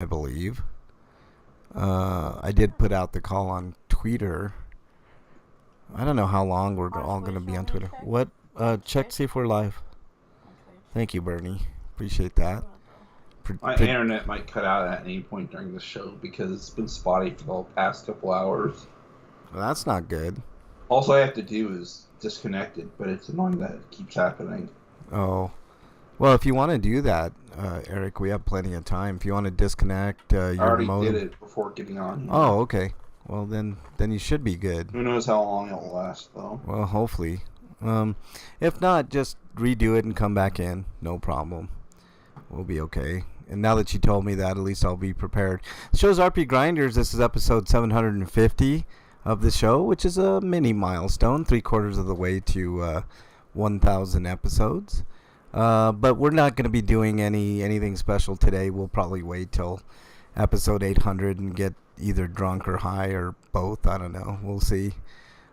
I believe. I did put out the call on Twitter. I don't know how long we're all going to be on Twitter. What? Check to see if we're live. Thank you, Bernie. Appreciate that. My internet might cut out at any point during the show because it's been spotty for the past couple hours. Well, that's not good. All I have to do is disconnect it, but it's annoying that it keeps happening. Oh. Well, if you want to do that, Eric, we have plenty of time. If you want to disconnect your modem. I already did it before getting on here. Oh, okay. Well, then you should be good. Who knows how long it'll last, though. Well, hopefully. If not, just redo it and come back in. No problem. We'll be okay. And now that you told me that, at least I'll be prepared. The show's RPGrinders. This is episode 750 of the show, which is a mini milestone, 3/4 of the way to 1,000 episodes. But we're not going to be doing anything special today. We'll probably wait till episode 800 and get either drunk or high or both. I don't know. We'll see.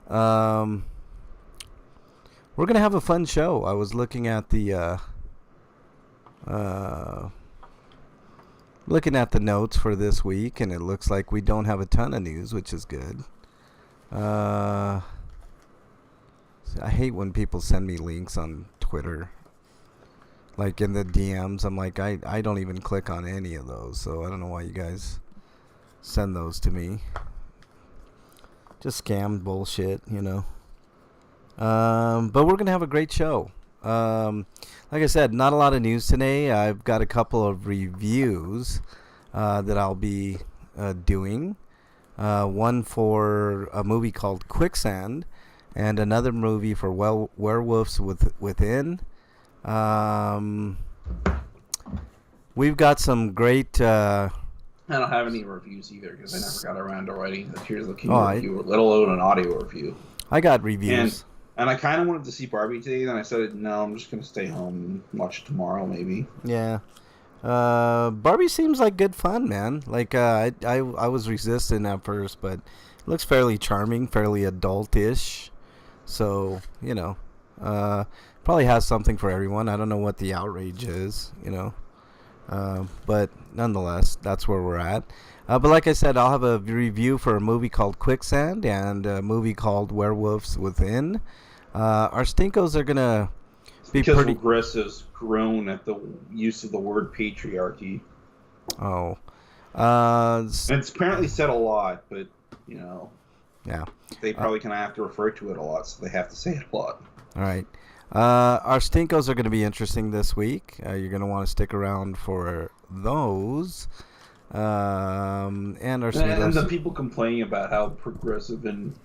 We're going to have a fun show. I was looking at the notes for this week, and it looks like we don't have a ton of news, which is good. I hate when people send me links on Twitter. Like in the DMs, I'm like, I don't even click on any of those, so I don't know why you guys send those to me. Just scam bullshit, you know. But we're going to have a great show. Like I said, not a lot of news today. I've got a couple of reviews that I'll be doing. One for a movie called Quicksand, and another movie for Werewolves Within. We've got some great. I don't have any reviews either because I never got around to writing the Tears of the Kingdom review, let alone an audio review. I got reviews. And I kind of wanted to see Barbie today, then I said, no, I'm just going to stay home and watch it tomorrow, maybe. Yeah. Barbie seems like good fun, man. Like, I was resistant at first, but it looks fairly charming, fairly adult-ish. So, you know, probably has something for everyone. I don't know what the outrage is, you know. But nonetheless, that's where we're at. But like I said, I'll have a review for a movie called Quicksand and a movie called Werewolves Within. Our stinkos are going to be because pretty... Progressives groan at the use of the word patriarchy. Oh. And it's apparently said a lot, but, you know. Yeah. They probably kind of have to refer to it a lot, so they have to say it a lot. All right. Our stinkos are going to be interesting this week. You're going to want to stick around for those. And our and the people complaining about how progressive and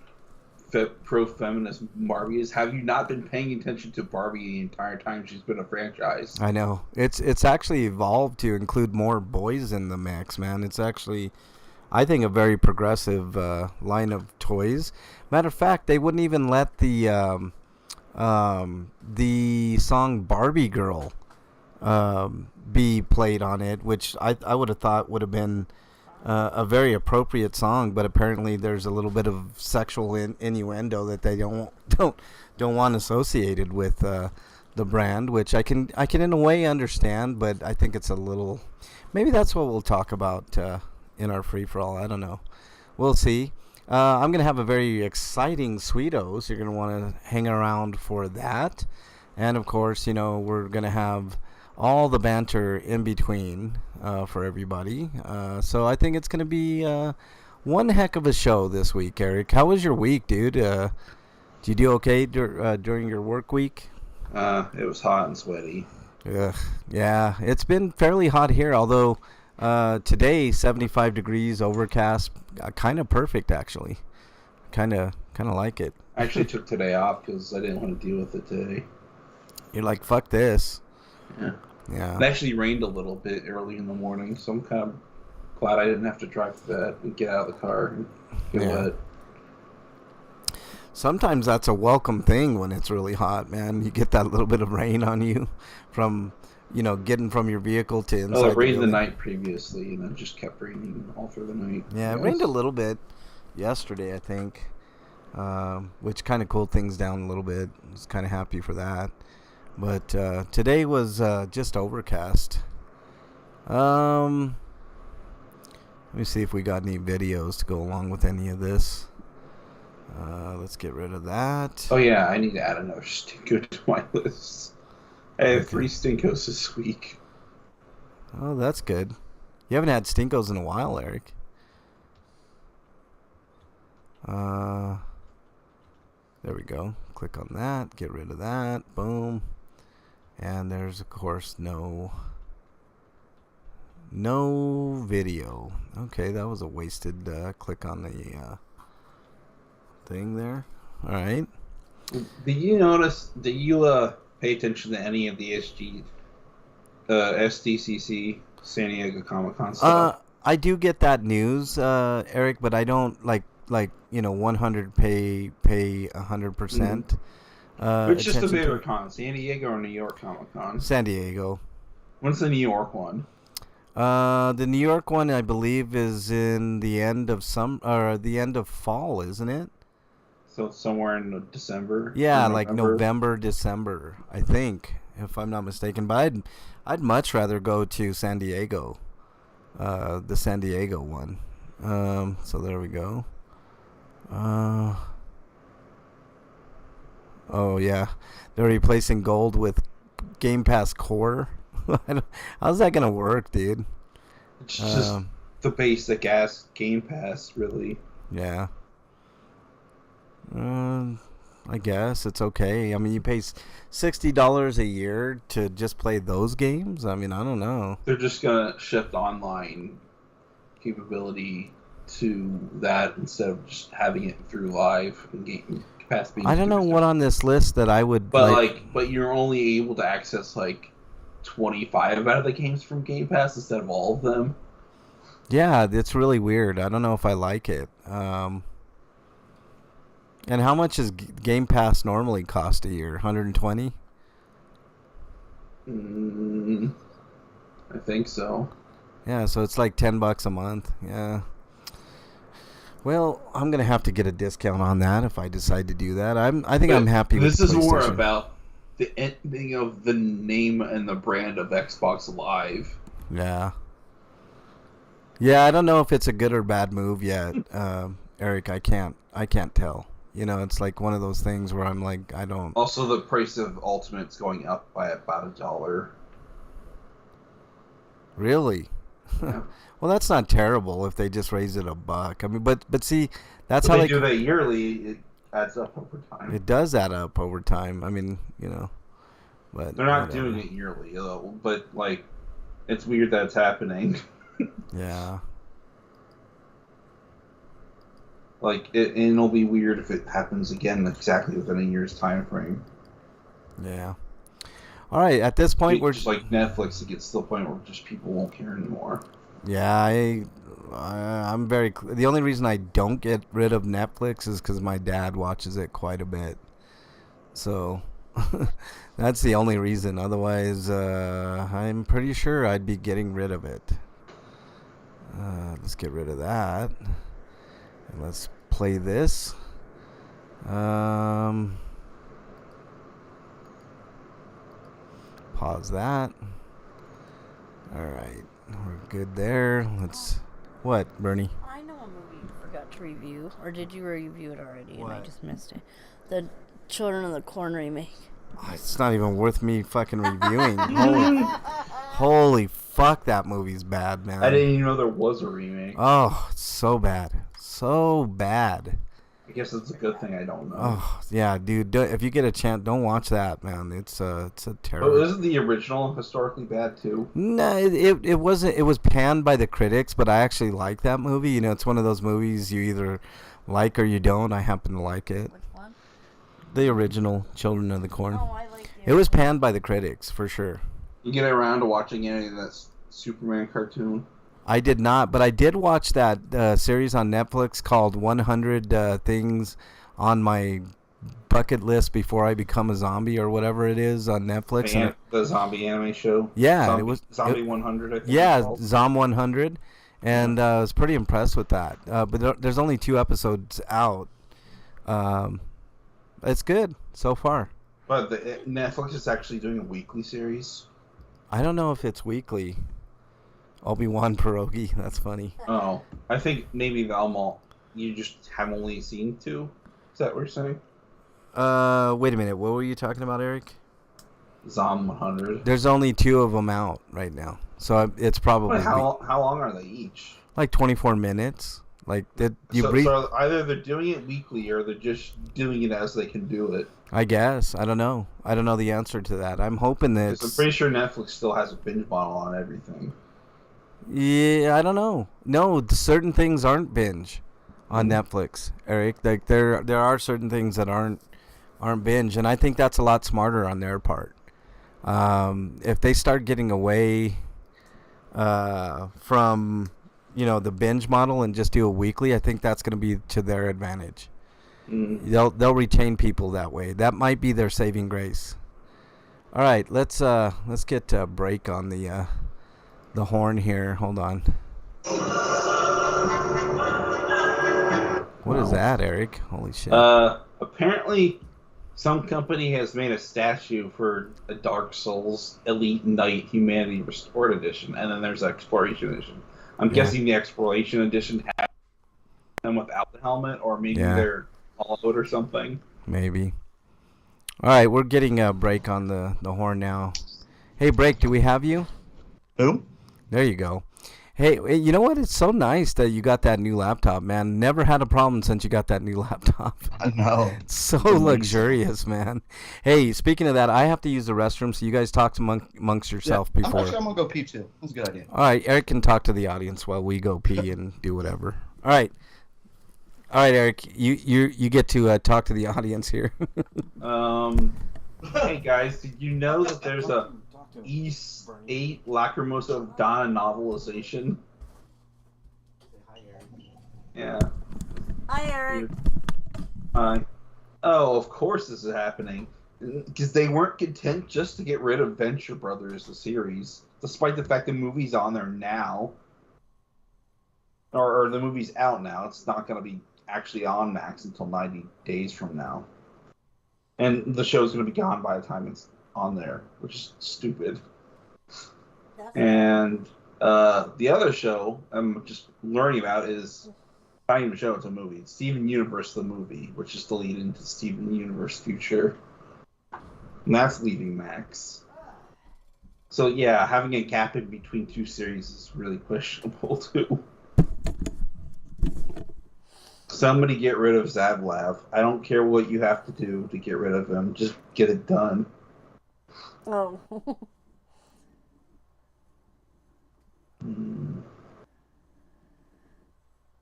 pro-feminist Barbie is, have you not been paying attention to Barbie the entire time she's been a franchise? I know. It's actually evolved to include more boys in the mix, man. It's actually, I think, a very progressive line of toys. Matter of fact, they wouldn't even let the song Barbie Girl be played on it, which I would have thought would have been a very appropriate song, but apparently there's a little bit of sexual innuendo that they don't want associated with the brand, which I can in a way understand, but I think it's a little, maybe that's what we'll talk about in our free-for-all. I don't know. We'll see. I'm going to have a very exciting Sweetos. You're going to want to hang around for that. And, of course, you know, we're going to have all the banter in between for everybody. So I think it's going to be one heck of a show this week, Eric. How was your week, dude? Did you do okay during your work week? It was hot and sweaty. Ugh, yeah, it's been fairly hot here, although today 75 degrees, overcast, kind of perfect actually. Kind of like it. I actually took today off because I didn't want to deal with it today. You're like, fuck this. Yeah. It actually rained a little bit early in the morning, so I'm kind of glad I didn't have to drive to that and get out of the car and get wet. Sometimes that's a welcome thing when it's really hot, man. You get that little bit of rain on you from, you know, getting from your vehicle to inside. Oh, it rained the night previously, and then just kept raining all through the night. Yeah, it rained a little bit yesterday, I think, which kind of cooled things down a little bit. I was kind of happy for that. But today was just overcast. Let me see if we got any videos to go along with any of this. Let's get rid of that. Oh yeah, I need to add another Stinko to my list. I have Okay. 3 Stinkos this week. Oh, that's good. You haven't had Stinkos in a while, Eric. There we go. Click on that. Get rid of that. Boom. And there's, of course, no video. Okay, that was a wasted click on the thing there. All right. Did you pay attention to any of the SDCC San Diego Comic-Con stuff? I do get that news, Eric, but I don't like 100 pay 100%. Which is the attention to favorite it. con, San Diego or New York Comic-Con? San Diego. When's the New York one? The New York one, I believe, is in the end of the end of fall, isn't it? So somewhere in December? Yeah, like November, December, I think, if I'm not mistaken. But I'd much rather go to San Diego, the San Diego one. So there we go. Oh yeah, they're replacing gold with Game Pass Core. How's that gonna work, dude? It's just the basic ass Game Pass, really. Yeah. I guess it's okay. I mean, you pay $60 a year to just play those games. I mean, I don't know. They're just gonna shift online capability to that instead of just having it through live and Game Pass being. I don't know what on this list that I would. But you're only able to access like 25 out of the games from Game Pass instead of all of them. Yeah, it's really weird. I don't know if I like it. And how much does Game Pass normally cost a year? 120? I think so. Yeah, so it's like $10 a month. Yeah. Well, I'm gonna have to get a discount on that if I decide to do that. I think I'm happy with this is PlayStation. more about the ending of the name and the brand of Xbox Live. Yeah. Yeah, I don't know if it's a good or bad move yet, Eric. I can't tell. It's like one of those things where I'm like, I don't. Also, the price of Ultimate's going up by about $1. Really? Yeah. Well, that's not terrible if they just raise it $1. I mean, but see, that's how they do that yearly. It adds up over time. It does add up over time. I mean, but they're not doing it yearly, though. But like, it's weird that it's happening. Yeah. Like, it'll be weird if it happens again exactly within a year's time frame. Yeah. All right. At this point, we're just like Netflix. It gets to the point where just people won't care anymore. Yeah, I'm very. The only reason I don't get rid of Netflix is because my dad watches it quite a bit. So that's the only reason. Otherwise, I'm pretty sure I'd be getting rid of it. Let's get rid of that. And let's play this. Pause that. All right, we're good there. What, Bernie? I know a movie you forgot to review, or did you review it already? What? And I just missed it. The Children of the Corn remake. It's not even worth me fucking reviewing. Holy fuck, that movie's bad, man. I didn't even know there was a remake. Oh, it's so bad. So bad. I guess it's a good thing I don't know. Oh, yeah, dude. If you get a chance, don't watch that, man. It's a terrible. But isn't the original historically bad, too? No, it wasn't. It was panned by the critics, but I actually like that movie. It's one of those movies you either like or you don't. I happen to like it. Which one? The original Children of the Corn. Oh, I like it. It was panned by the critics, for sure. You get around to watching any of that Superman cartoon? I did not, but I did watch that series on Netflix called 100 Things on My Bucket List Before I Become a Zombie, or whatever it is on Netflix. The zombie anime show? Yeah. It was Zombie 100, I think. Yeah, Zom 100. And I was pretty impressed with that. But there's only 2 episodes out. It's good so far. But Netflix is actually doing a weekly series. I don't know if it's weekly. Obi-Wan pierogi. That's funny. Oh, I think maybe the Almal you just have only seen 2. Is that what you're saying? Wait a minute. What were you talking about, Eric? Zom 100. There's only 2 of them out right now, so it's Wait, probably how long are they each? like 24 minutes. Like So either they're doing it weekly or they're just doing it as they can do it. I guess. I don't know. I don't know the answer to that. I'm hoping that. Because I'm pretty sure Netflix still has a binge model on everything. Yeah, I don't know. No, certain things aren't binge on Netflix, Eric. Like there are certain things that aren't binge, and I think that's a lot smarter on their part. If they start getting away from the binge model and just do a weekly, I think that's going to be to their advantage. They'll retain people that way. That might be their saving grace. All right, let's get a break on the horn here. Hold on. What is that, Eric? Holy shit. Apparently some company has made a statue for a Dark Souls Elite Knight Humanity Restored Edition, and then there's Exploration Edition. I'm guessing the Exploration Edition has them without the helmet, or maybe they're hollowed or something. Maybe. All right, we're getting a break on the horn now. Hey, Break, do we have you? Who? There you go. Hey, you know what? It's so nice that you got that new laptop, man. Never had a problem since you got that new laptop. I know. It's so luxurious, man. Hey, speaking of that, I have to use the restroom, so you guys talk amongst yourself before. I'm going to go pee too. That's a good idea. All right, Eric can talk to the audience while we go pee and do whatever. All right, Eric, you get to talk to the audience here. Hey guys, did you know that there's a East 8 Lacrimosa Donna novelization? Yeah. Hi, Eric. Hi. Oh, of course this is happening. Because they weren't content just to get rid of Venture Brothers, the series, despite the fact the movie's on there now. Or the movie's out now. It's not going to be actually on Max until 90 days from now. And the show's going to be gone by the time it's on there, which is stupid. And the other show I'm just learning about is not even a show, it's a movie. It's Steven Universe the movie, which is the lead into Steven Universe Future. And that's leaving Max. So yeah, having a gap in between 2 series is really questionable too. Somebody get rid of Zavlav. I don't care what you have to do to get rid of him. Just get it done. Oh.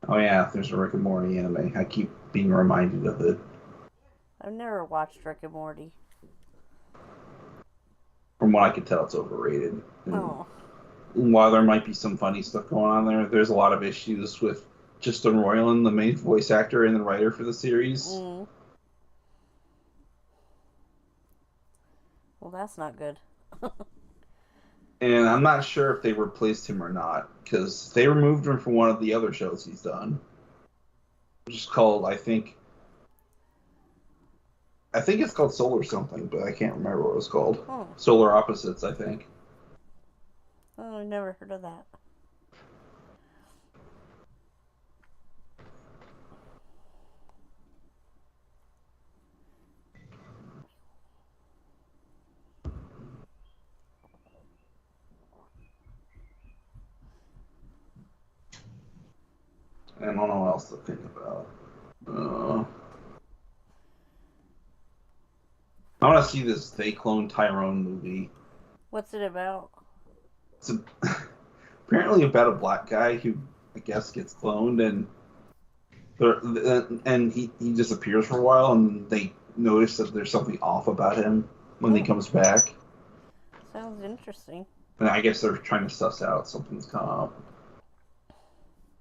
Oh yeah, there's a Rick and Morty anime. I keep being reminded of it. I've never watched Rick and Morty. From what I can tell, it's overrated. And Oh. while there might be some funny stuff going on there, there's a lot of issues with Justin Roiland, the main voice actor and the writer for the series. Well, that's not good. And I'm not sure if they replaced him or not, because they removed him from one of the other shows he's done, which is called, I think it's called Solar something, but I can't remember what it was called. Solar Opposites, I think. Oh, I've never heard of that. I don't know what else to think about. I want to see this They Clone Tyrone movie. What's it about? It's apparently about a black guy who, I guess, gets cloned, and he disappears for a while, and they notice that there's something off about him when he comes back. Sounds interesting. And I guess they're trying to suss out something's come up.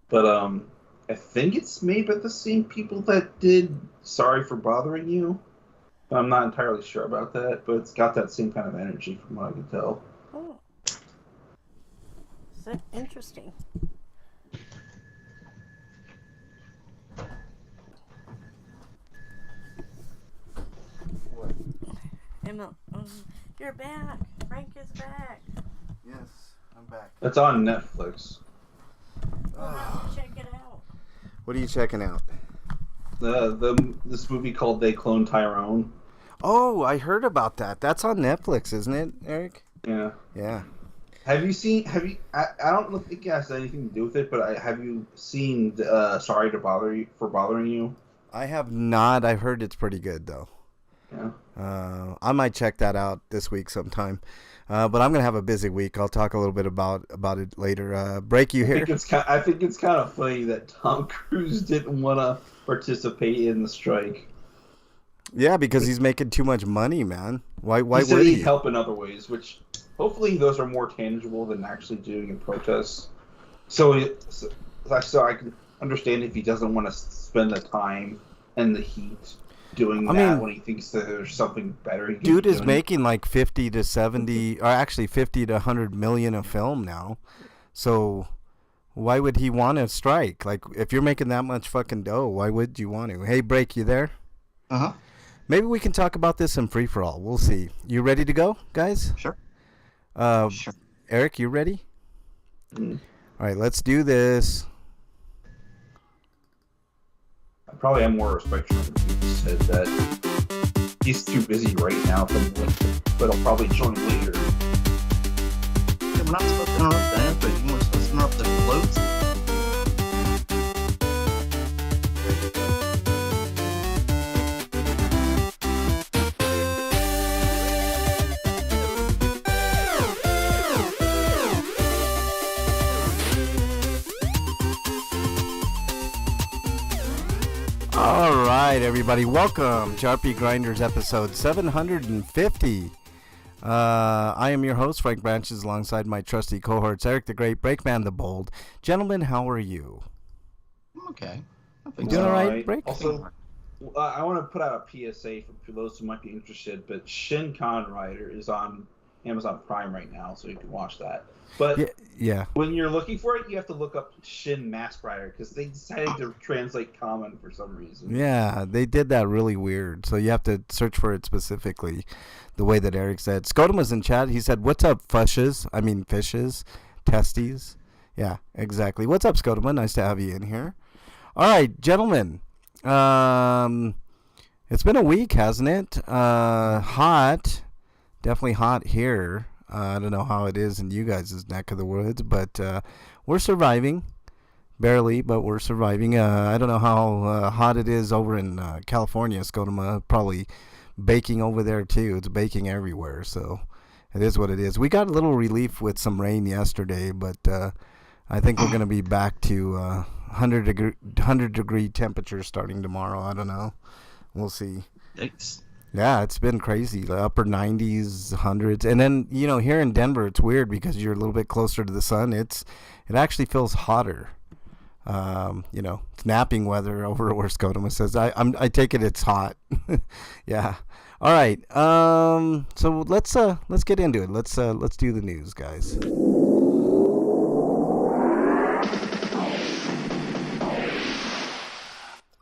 But I think it's made by the same people that did Sorry for Bothering You. I'm not entirely sure about that, but it's got that same kind of energy from what I can tell. Oh. Is interesting? Emma, you're back. Frank is back. Yes, I'm back. It's on Netflix. We'll have to check it out. What are you checking out? This movie called They Clone Tyrone. Oh, I heard about that. That's on Netflix, isn't it, Eric? Yeah. Yeah. Have you seen? I don't think it has anything to do with it, but have you seen? Sorry to bother you for bothering you. I have not. I heard it's pretty good though. Yeah. I might check that out this week sometime. But I'm gonna have a busy week. I'll talk a little bit about it later. Break you here. I think it's kind of funny that Tom Cruise didn't want to participate in the strike. Yeah, because he's making too much money, man. Why He said would he'd he? help in other ways, which hopefully those are more tangible than actually doing in protests. So I can understand if he doesn't want to spend the time and the heat doing that when he thinks that there's something better he can Dude be is doing. making like 50 to 70, or actually 50 to 100 million a film now. So why would he want to strike? Like, if you're making that much fucking dough, why would you want to? Hey, Break, you there? Uh-huh. Maybe we can talk about this in free-for-all. We'll see. You ready to go, guys? Sure. Sure. Eric, you ready? Mm. All right, let's do this. I probably have more respect for him if he said that he's too busy right now for the link, but I'll probably join later. Yeah, we're not supposed to interrupt that, but you weren't supposed to interrupt the floats. All right, everybody. Welcome to RPGrinders episode 750. I am your host, Frank Branches, alongside my trusty cohorts, Eric the Great, Breakman the Bold. Gentlemen, how are you? I'm okay. I You think doing so. all right, Break? Also, I want to put out a PSA for those who might be interested, but Shin Kamen Rider is on Amazon Prime right now, so you can watch that. But Yeah. when you're looking for it, you have to look up Shin Mask Rider because they decided to translate common for some reason. Yeah, they did that really weird. So you have to search for it specifically, the way that Eric said. Scotum was in chat. He said, "What's up, fishes? Testes." Yeah, exactly. What's up, Scotum? Nice to have you in here. All right, gentlemen. It's been a week, hasn't it? Hot. Definitely hot here. I don't know how it is in you guys' neck of the woods, but we're surviving. Barely, but we're surviving. I don't know how hot it is over in California, Scotoma. Probably baking over there, too. It's baking everywhere, so it is what it is. We got a little relief with some rain yesterday, but I think we're going to be back to 100 degree temperature starting tomorrow. I don't know. We'll see. Yikes. Yeah, it's been crazy. The upper 90s, hundreds. And then, here in Denver, it's weird because you're a little bit closer to the sun. It actually feels hotter. It's napping weather over where Scotoma says. I take it it's hot. Yeah. All right. So let's get into it. Let's do the news, guys.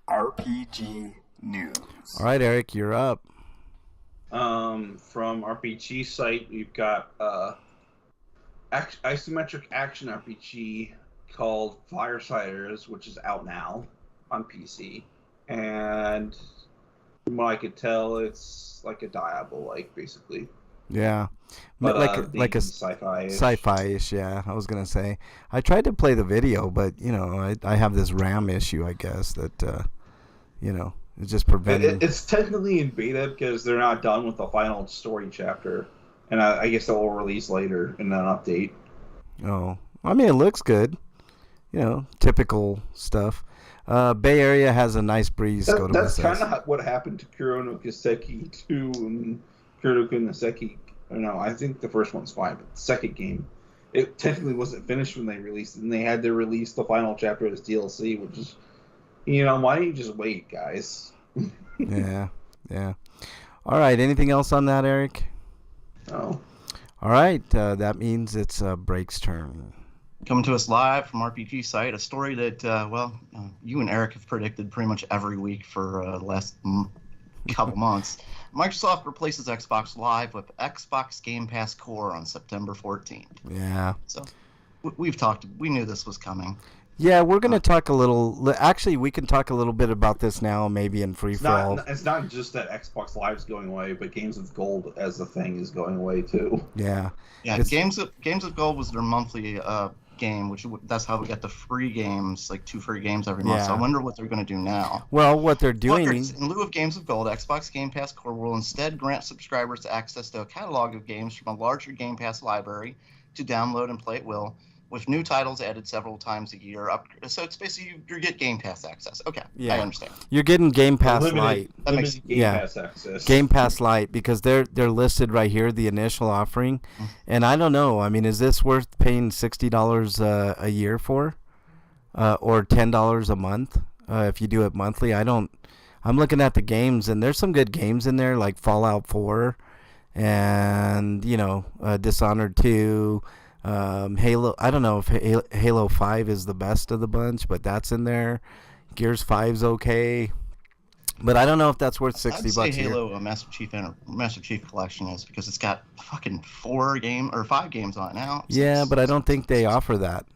RPG news. All right, Eric, you're up. From RPG site, we've got isometric action RPG called Firesiders, which is out now on PC, and from what I could tell, it's like a Diablo-like, basically. Yeah, But like a sci-fi-ish. Yeah, I was gonna say I tried to play the video, but I have this RAM issue, I guess that it's just preventing. It's technically in beta because they're not done with the final story chapter, and I guess they'll release later in an update. Oh, I mean, it looks good. Typical stuff. Bay Area has a nice breeze. That's kind of what happened to Kuro no Kiseki 2 and Kuro no Kiseki. No, I think the first one's fine, but the second game, it technically wasn't finished when they released it, and they had to release the final chapter as DLC, which is, why don't you just wait, guys? Yeah. All right, anything else on that, Eric? No. All right, that means it's Break's turn. Coming to us live from RPG site, a story that, you and Eric have predicted pretty much every week for the last couple months. Microsoft replaces Xbox Live with Xbox Game Pass Core on September 14th. Yeah. So we knew this was coming. Yeah, we're going to talk a little. Actually, we can talk a little bit about this now, maybe in free for all. It's not just that Xbox Live's going away, but Games with Gold as a thing is going away too. Yeah. Yeah, Games with Gold was their monthly game, that's how we got the free games, like 2 free games every month. Yeah. So I wonder what they're going to do now. Well, what they're doing... In lieu of Games of Gold, Xbox Game Pass Core will instead grant subscribers access to a catalog of games from a larger Game Pass library to download and play at will, with new titles added several times a year. So it's basically you get Game Pass access. Okay, yeah. I understand. You're getting Game Pass Lite. That makes Game Pass access. Game Pass Lite, because they're listed right here, the initial offering. And I don't know. I mean, is this worth paying $60 a year for, or $10 a month if you do it monthly? I'm looking at the games, and there's some good games in there, like Fallout 4, and Dishonored 2. Halo, I don't know if Halo 5 is the best of the bunch, but that's in there. Gears 5's okay, but I don't know if that's worth $60 I'd say Halo here. Master Chief Collection is, because it's got fucking 5 games on it now. Yeah, but I don't think they offer that.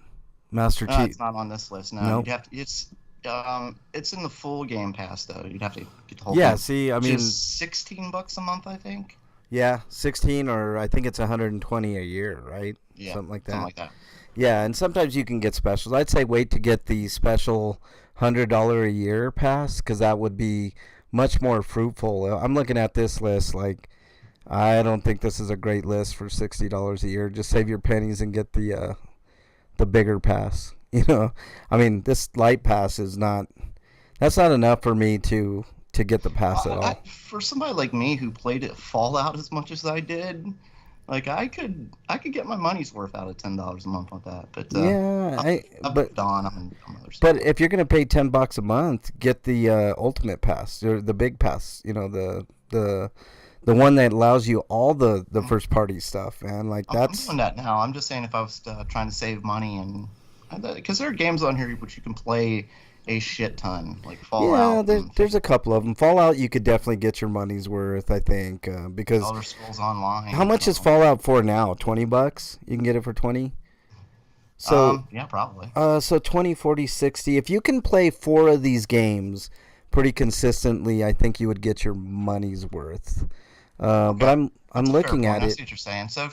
Master Chief. It's not on this list. No, nope. It's in the full Game Pass though. You'd have to get the whole. Yeah, thing, see, I mean, $16 a month, I think. Yeah, 16, or I think it's 120 a year, right? Yeah, something like that. Something like that. Yeah, and sometimes you can get specials. I'd say wait to get the special $100 a year pass, because that would be much more fruitful. I'm looking at this list like, I don't think this is a great list for $60 a year. Just save your pennies and get the bigger pass. I mean, this light pass that's not enough for me to get the pass at all. For somebody like me who played at Fallout as much as I did, like I could get my money's worth out of $10 a month with that. But but if you're gonna pay $10 a month, get the ultimate pass or the big pass. The one that allows you all the first party stuff, man. Like that's. I'm doing that now. I'm just saying if I was trying to save money, and because there are games on here which you can play a shit ton, like Fallout. Yeah, there's a couple of them. Fallout, you could definitely get your money's worth, I think, because Elder Scrolls Online. How much is Fallout for now? $20? You can get it for 20. So yeah, probably. So 20, 40, 60. If you can play 4 of these games pretty consistently, I think you would get your money's worth. But I'm looking at it. I see what you're saying. So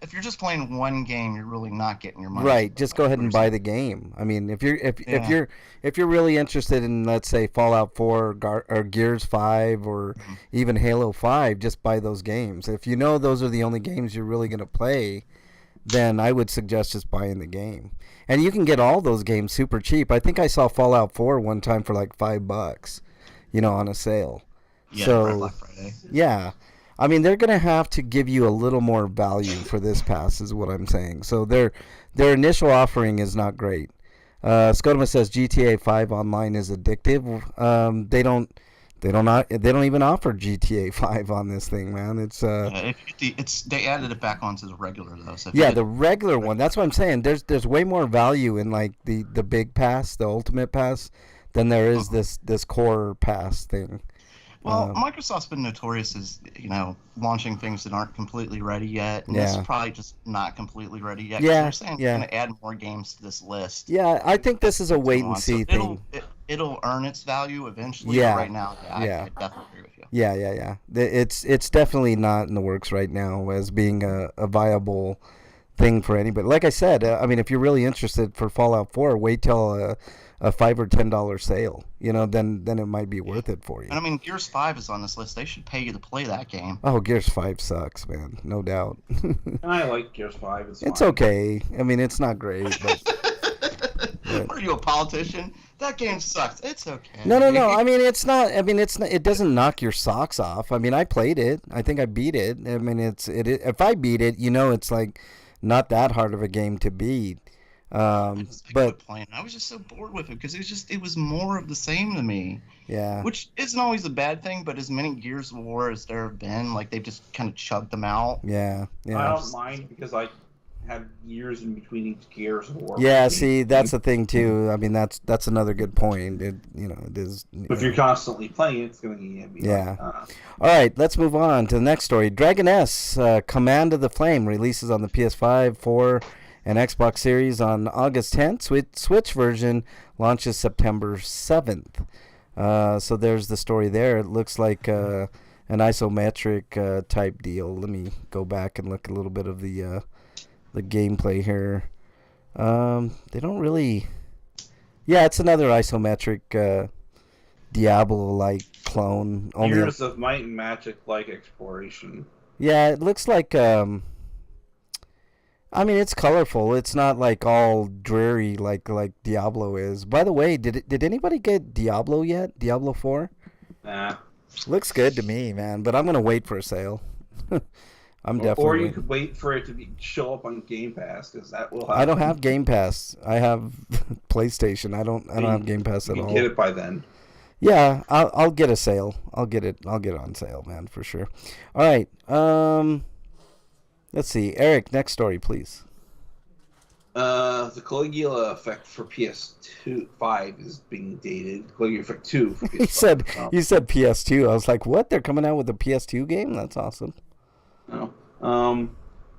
if you're just playing one game, you're really not getting your money. Right. Just go ahead and buy the game. I mean, if you're really interested in, let's say, Fallout 4 or Gears 5 or even Halo 5, just buy those games. If you know those are the only games you're really going to play, then I would suggest just buying the game. And you can get all those games super cheap. I think I saw Fallout 4 one time for like $5, on a sale. Yeah, so, Black Friday. Yeah. I mean, they're going to have to give you a little more value for this pass, is what I'm saying. So their initial offering is not great. Scotoma says GTA 5 Online is addictive. They don't even offer GTA 5 on this thing, man. It's they added it back onto the regular though. So the regular one. That's what I'm saying. There's way more value in like the big pass, the ultimate pass, than there is this core pass thing. Well, Microsoft's been notorious as, launching things that aren't completely ready yet. And this is probably just not completely ready yet. Yeah, they're saying they're going to add more games to this list. Yeah, I think this is a wait-and-see thing. It'll earn its value eventually. Yeah. But right now, I definitely agree with you. Yeah. It's definitely not in the works right now as being a viable thing for anybody. Like I said, I mean, if you're really interested for Fallout 4, wait till a $5 or $10 sale, then it might be worth it for you. And I mean, Gears 5 is on this list. They should pay you to play that game. Oh, Gears 5 sucks, man. No doubt. I like Gears 5. It's okay. I mean, it's not great, but Are you a politician? That game sucks. It's okay. No. I mean, it's not. I mean, it's not. It doesn't knock your socks off. I mean, I played it. I think I beat it. I mean, if I beat it, it's like not that hard of a game to beat. But playing, I was just so bored with it because it was more of the same to me. Yeah. Which isn't always a bad thing, but as many Gears of War as there have been, like they've just kind of chugged them out. Yeah. I don't mind because have years in between each Gears of War. Yeah, see, that's the thing too. I mean, that's another good point. It it is. If you're constantly playing, it's going to be Yeah. like, All right, let's move on to the next story. Dragon S, Command of the Flame, releases on the PS5, 4, and Xbox Series on August 10th. Switch version launches September 7th. So there's the story there. It looks like an isometric type deal. Let me go back and look a little bit of the gameplay here. They don't really... Yeah, it's another isometric Diablo-like clone. Years of Might and Magic-like exploration. Yeah, it looks like... I mean, it's colorful. It's not like all dreary like Diablo is. By the way, did anybody get Diablo yet? Diablo 4? Nah. Looks good to me, man. But I'm gonna wait for a sale. I'm definitely. Or you could wait for it to show up on Game Pass, because that will happen. I don't have Game Pass. I have PlayStation. I don't have Game Pass at all. You can get it by then. Yeah, I'll get a sale. I'll get it on sale, man, for sure. All right. Let's see. Eric, next story, please. The Caligula effect for PS2 5 is being dated. Caligula effect 2 for PS5. You said PS2. I was like, what? They're coming out with a PS2 game? That's awesome. No.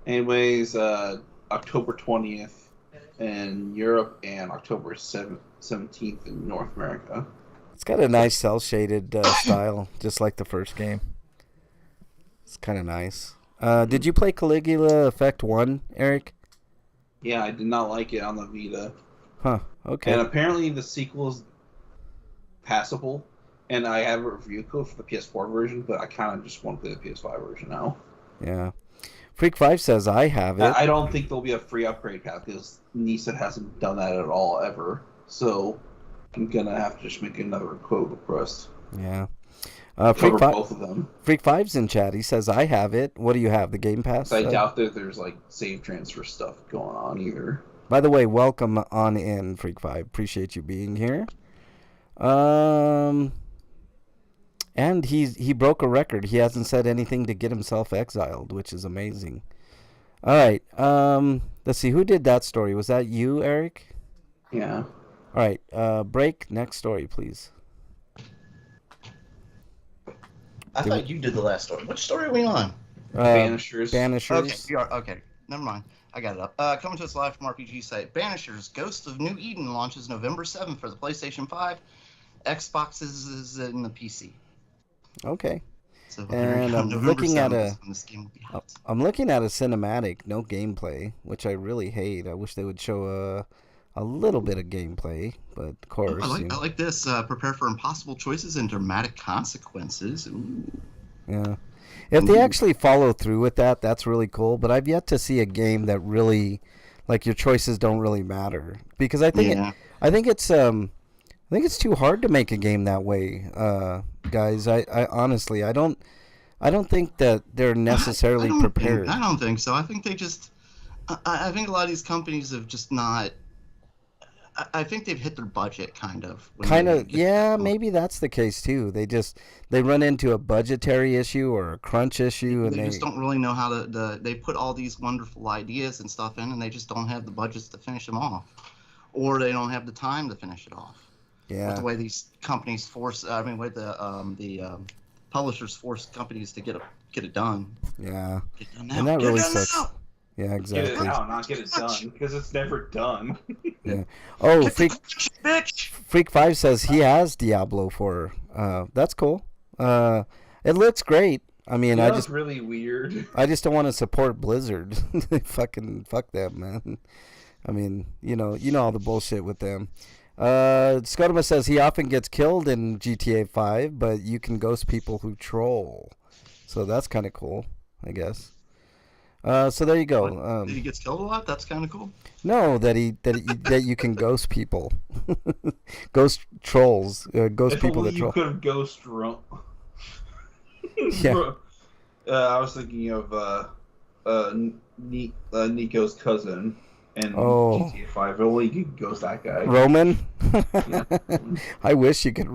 Anyways, October 20th in Europe and October 17th in North America. It's got a nice cel-shaded style, just like the first game. It's kind of nice. Did you play Caligula Effect 1, Eric? Yeah, I did not like it on the Vita. Huh, okay. And apparently the sequel is passable, and I have a review code for the PS4 version, but I kind of just want to play the PS5 version now. Yeah. Freak5 says I have it. I don't think there'll be a free upgrade path, because Nisa hasn't done that at all, ever. So I'm going to have to just make another quote request. Yeah. Cover both of them. Freak5's in chat. He says, I have it. What do you have? The Game Pass? I doubt that there's like save transfer stuff going on either. By the way, welcome on in, Freak5. Appreciate you being here. And he broke a record. He hasn't said anything to get himself exiled, which is amazing. All right. Let's see. Who did that story? Was that you, Eric? Yeah. All right. Break. Next story, please. I thought you did the last story. Which story are we on? Banishers. Banishers. Okay. Never mind. I got it up. Coming to us live from RPG site. Banishers: Ghost of New Eden launches November 7th for the PlayStation 5, Xboxes, and the PC. Okay. So and I'm looking at a cinematic, no gameplay, which I really hate. I wish they would show a little bit of gameplay, but of course. I like this. Prepare for impossible choices and dramatic consequences. Ooh. Yeah. If they actually follow through with that, that's really cool. But I've yet to see a game that really, like, your choices don't really matter. Because I think I think it's too hard to make a game that way, guys. I honestly, I don't think that they're necessarily prepared. I don't think so. I think they just. I think a lot of these companies have just not. I think they've hit their budget, kind of. Yeah, maybe that's the case too. They run into a budgetary issue or a crunch issue, and they just don't really know how to. They put all these wonderful ideas and stuff in, and they just don't have the budgets to finish them off, or they don't have the time to finish it off. Yeah. With the way these companies the publishers force companies to get it done. Yeah. Get it done now. And that really sucks. Now. Yeah, exactly. Get it now, not get it done, because it's never done. Yeah. Oh, Freak5 says he has Diablo 4. That's cool. It looks great. I mean, That's really weird. I just don't want to support Blizzard. Fuck them, man. I mean, you know all the bullshit with them. Scotoma says he often gets killed in GTA 5, but you can ghost people who troll. So that's kind of cool, I guess. So there you go. He gets killed a lot? That's kind of cool. No, that you can ghost people, ghost trolls, ghost people that troll. You could have ghost. Yeah. I was thinking of Nico's cousin and GTA 5. Only you could ghost that guy. Roman. Yeah. I wish you could.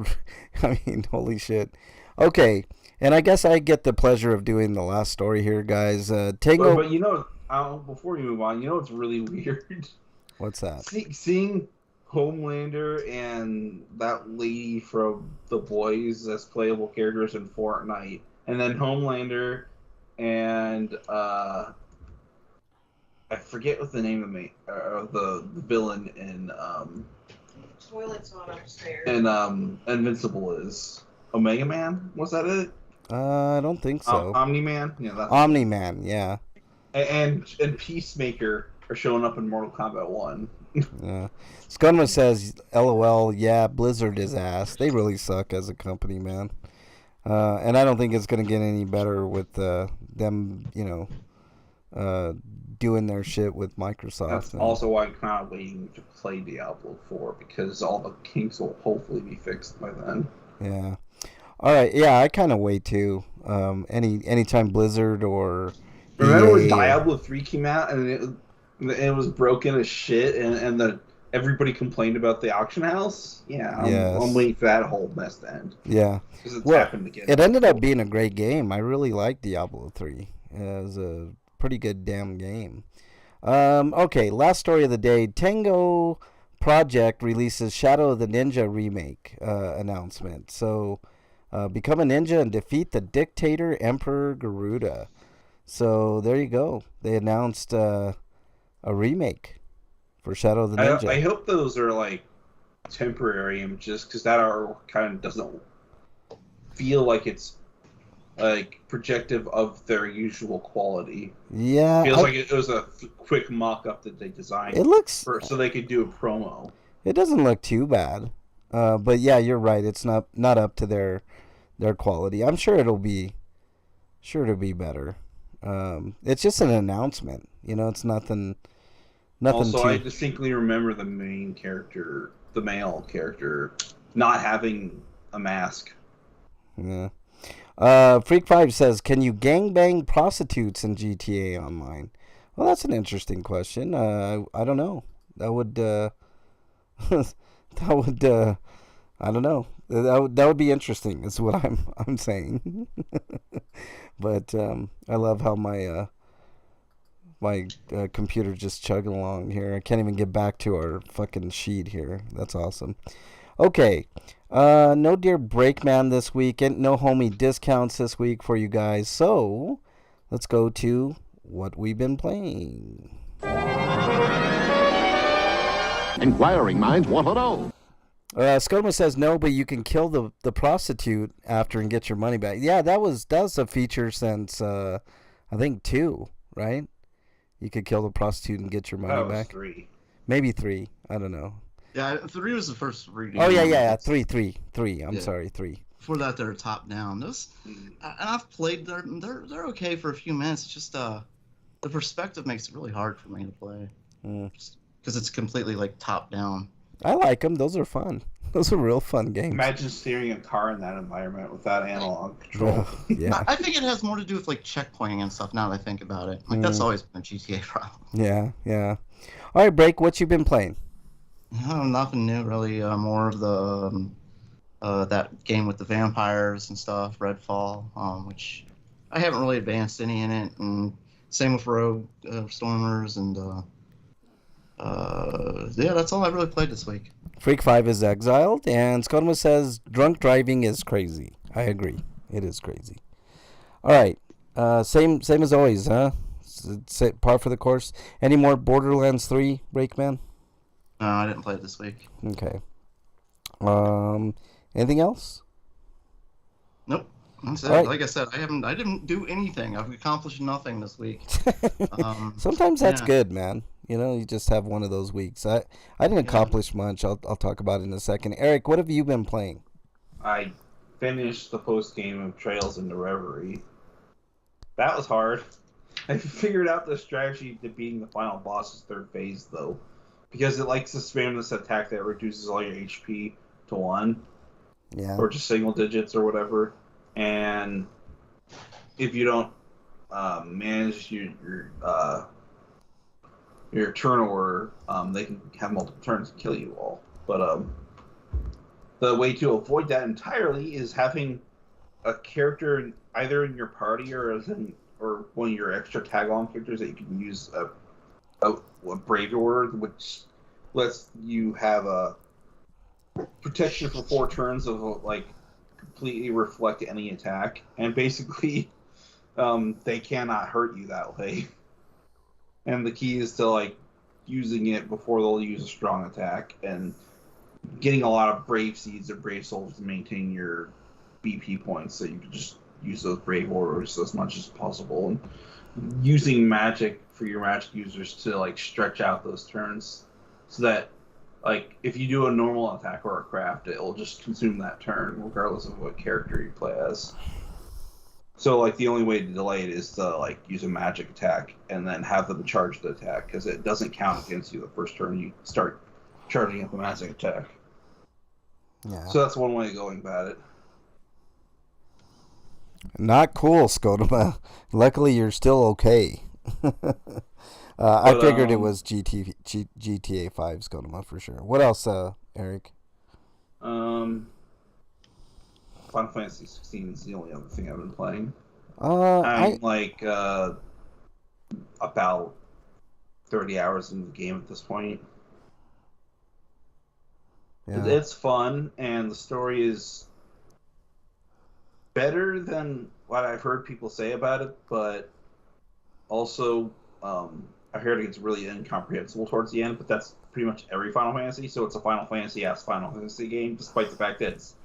I mean, holy shit. Okay, and I guess I get the pleasure of doing the last story here, guys. Tango. But before you move on, it's really weird. What's that? Seeing Homelander and that lady from The Boys as playable characters in Fortnite, and then Homelander and I forget what the name of the villain in Toilet's on upstairs. and Invincible is. Omega Man? Was that it? I don't think so. Omni-Man? Yeah, that's Omni-Man, yeah. And Peacemaker are showing up in Mortal Kombat 1. Yeah. Scunma says, LOL, yeah, Blizzard is ass. They really suck as a company, man. And I don't think it's going to get any better with them, doing their shit with Microsoft. That's also why I'm kind of waiting to play Diablo 4, because all the kinks will hopefully be fixed by then. Yeah. All right. Yeah, I kind of wait too. Anytime Blizzard or Remember when EA Diablo 3 came out and it was broken as shit, and everybody complained about the auction house? Yeah, I'm waiting for that whole mess to end. Yeah. Because it's happened again. It ended up being a great game. I really liked Diablo 3. It was a pretty good damn game. Okay, last story of the day. Tango Project releases Shadow of the Ninja remake announcement. So, become a ninja and defeat the dictator Emperor Garuda. So there you go. They announced a remake for Shadow of the Ninja. I hope those are like temporary images, because that art kind of doesn't feel like it's like projective of their usual quality. Yeah, it feels like it was a quick mock-up that they designed. It looks so they could do a promo. It doesn't look too bad, but yeah, you're right. It's not up to their quality. I'm sure it'll be better. It's just an announcement, it's nothing. Also, I distinctly remember the main character, the male character, not having a mask. Yeah. Freak5 says, can you gangbang prostitutes in GTA Online? Well, that's an interesting question. I don't know. That would I don't know. That would be interesting. Is what I'm saying. But I love how my computer's just chugging along here. I can't even get back to our fucking sheet here. That's awesome. Okay. No Dear Breakman this week, and no homie discounts this week for you guys. So let's go to what we've been playing. Inquiring minds want to know. Skoma says no, but you can kill the prostitute after and get your money back. Yeah, that's a feature since I think 2, right? You could kill the prostitute and get your money back. 3. Maybe 3. I don't know. Yeah, 3 was the first reading. Oh yeah. 3. I'm sorry, 3. Before that, they're top down. Those, and I've played them. They're okay for a few minutes. It's just the perspective makes it really hard for me to play. Because it's completely like top down. I like them. Those are fun. Those are real fun games. Imagine steering a car in that environment without analog control. Yeah. I think it has more to do with like checkpointing and stuff. Now that I think about it, that's always been a GTA problem. Yeah. All right, Break. What you been playing? Nothing new really. More of the that game with the vampires and stuff, Redfall, which I haven't really advanced any in it, and same with Rogue Stormers, and yeah, that's all I really played this week. Freak5 is exiled, and Skodma says drunk driving is crazy. I agree, it is crazy. All right, same as always, huh? It's par for the course. Any more Borderlands 3, Breakman? No, I didn't play it this week. Okay. Anything else? Nope. That's it. Right. Like I said, I didn't do anything. I've accomplished nothing this week. Sometimes that's good, man. You just have one of those weeks. I didn't accomplish much. I'll talk about it in a second. Eric, what have you been playing? I finished the post game of Trails into Reverie. That was hard. I figured out the strategy to beating the final boss's third phase, though, because it likes to spam this attack that reduces all your HP to 1, or just single digits or whatever. And if you don't manage your turn order, they can have multiple turns and kill you all. But the way to avoid that entirely is having a character either in your party or or one of your extra tag-along characters that you can use a brave word, which lets you have a protection for 4 turns of like completely reflect any attack, and basically they cannot hurt you that way. And the key is to like using it before they'll use a strong attack and getting a lot of brave seeds or brave souls to maintain your BP points, so you can just use those brave orders as much as possible, and using magic for your magic users to like stretch out those turns, so that like if you do a normal attack or a craft, it'll just consume that turn regardless of what character you play as. So like the only way to delay it is to like use a magic attack and then have them charge the attack, because it doesn't count against you the first turn you start charging up a magic attack. Yeah. So that's one way of going about it. Not cool, Scotoma. Luckily, you're still okay. I figured it was GTA 5 Scotoma for sure. What else, Eric? Final Fantasy 16 is the only other thing I've been playing. I'm like about 30 hours into the game at this point. Yeah. It's fun, and the story is better than what I've heard people say about it, but also I heard it gets really incomprehensible towards the end, but that's pretty much every Final Fantasy, so it's a Final Fantasy-ass Final Fantasy game, despite the fact that it's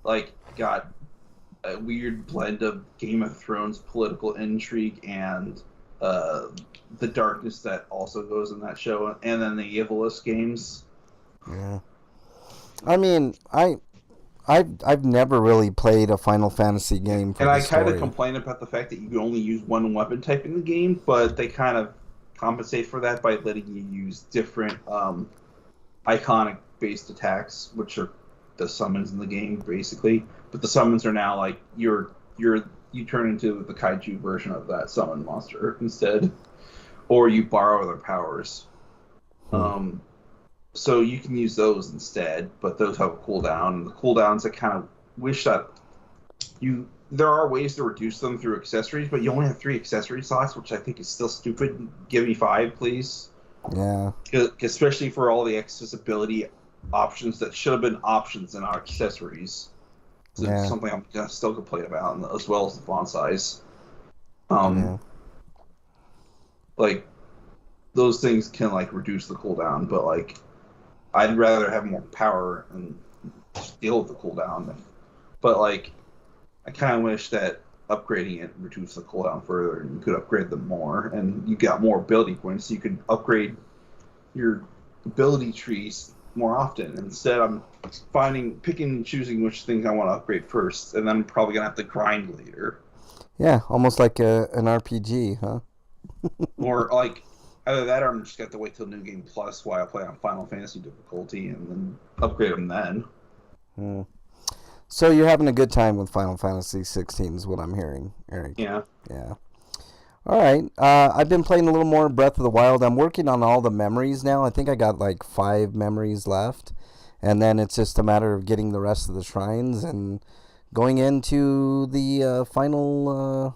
like got a weird blend of Game of Thrones political intrigue and the darkness that also goes in that show, and then the Evilist games. Yeah. I mean, I've never really played a Final Fantasy game for and the I kind of story. complain about the fact that you can only use one weapon type in the game, but they kind of compensate for that by letting you use different iconic-based attacks, which are the summons in the game, basically. But the summons are now like you turn into the kaiju version of that summon monster instead, or you borrow their powers. So you can use those instead, but those have a cooldown. And the cooldowns, I kind of wish that there are ways to reduce them through accessories, but you only have 3 accessory slots, which I think is still stupid. Give me 5, please. Yeah. Especially for all the accessibility options that should have been options and not accessories. So it's something I'm still complaining about, as well as the font size. Like, those things can, like, reduce the cooldown, but, like, I'd rather have more power and deal with the cooldown. But, like, I kind of wish that upgrading it reduced the cooldown further, and you could upgrade them more, and you got more ability points, so you could upgrade your ability trees more often. Instead, I'm picking and choosing which things I want to upgrade first, and then I'm probably going to have to grind later. Yeah, almost like an RPG, huh? Or, like, either that or I'm just going to have to wait till New Game Plus while I play on Final Fantasy difficulty and then upgrade them then. So you're having a good time with Final Fantasy 16 is what I'm hearing, Eric. Yeah. Yeah. All right. I've been playing a little more Breath of the Wild. I'm working on all the memories now. I think I got like 5 memories left. And then it's just a matter of getting the rest of the shrines and going into the final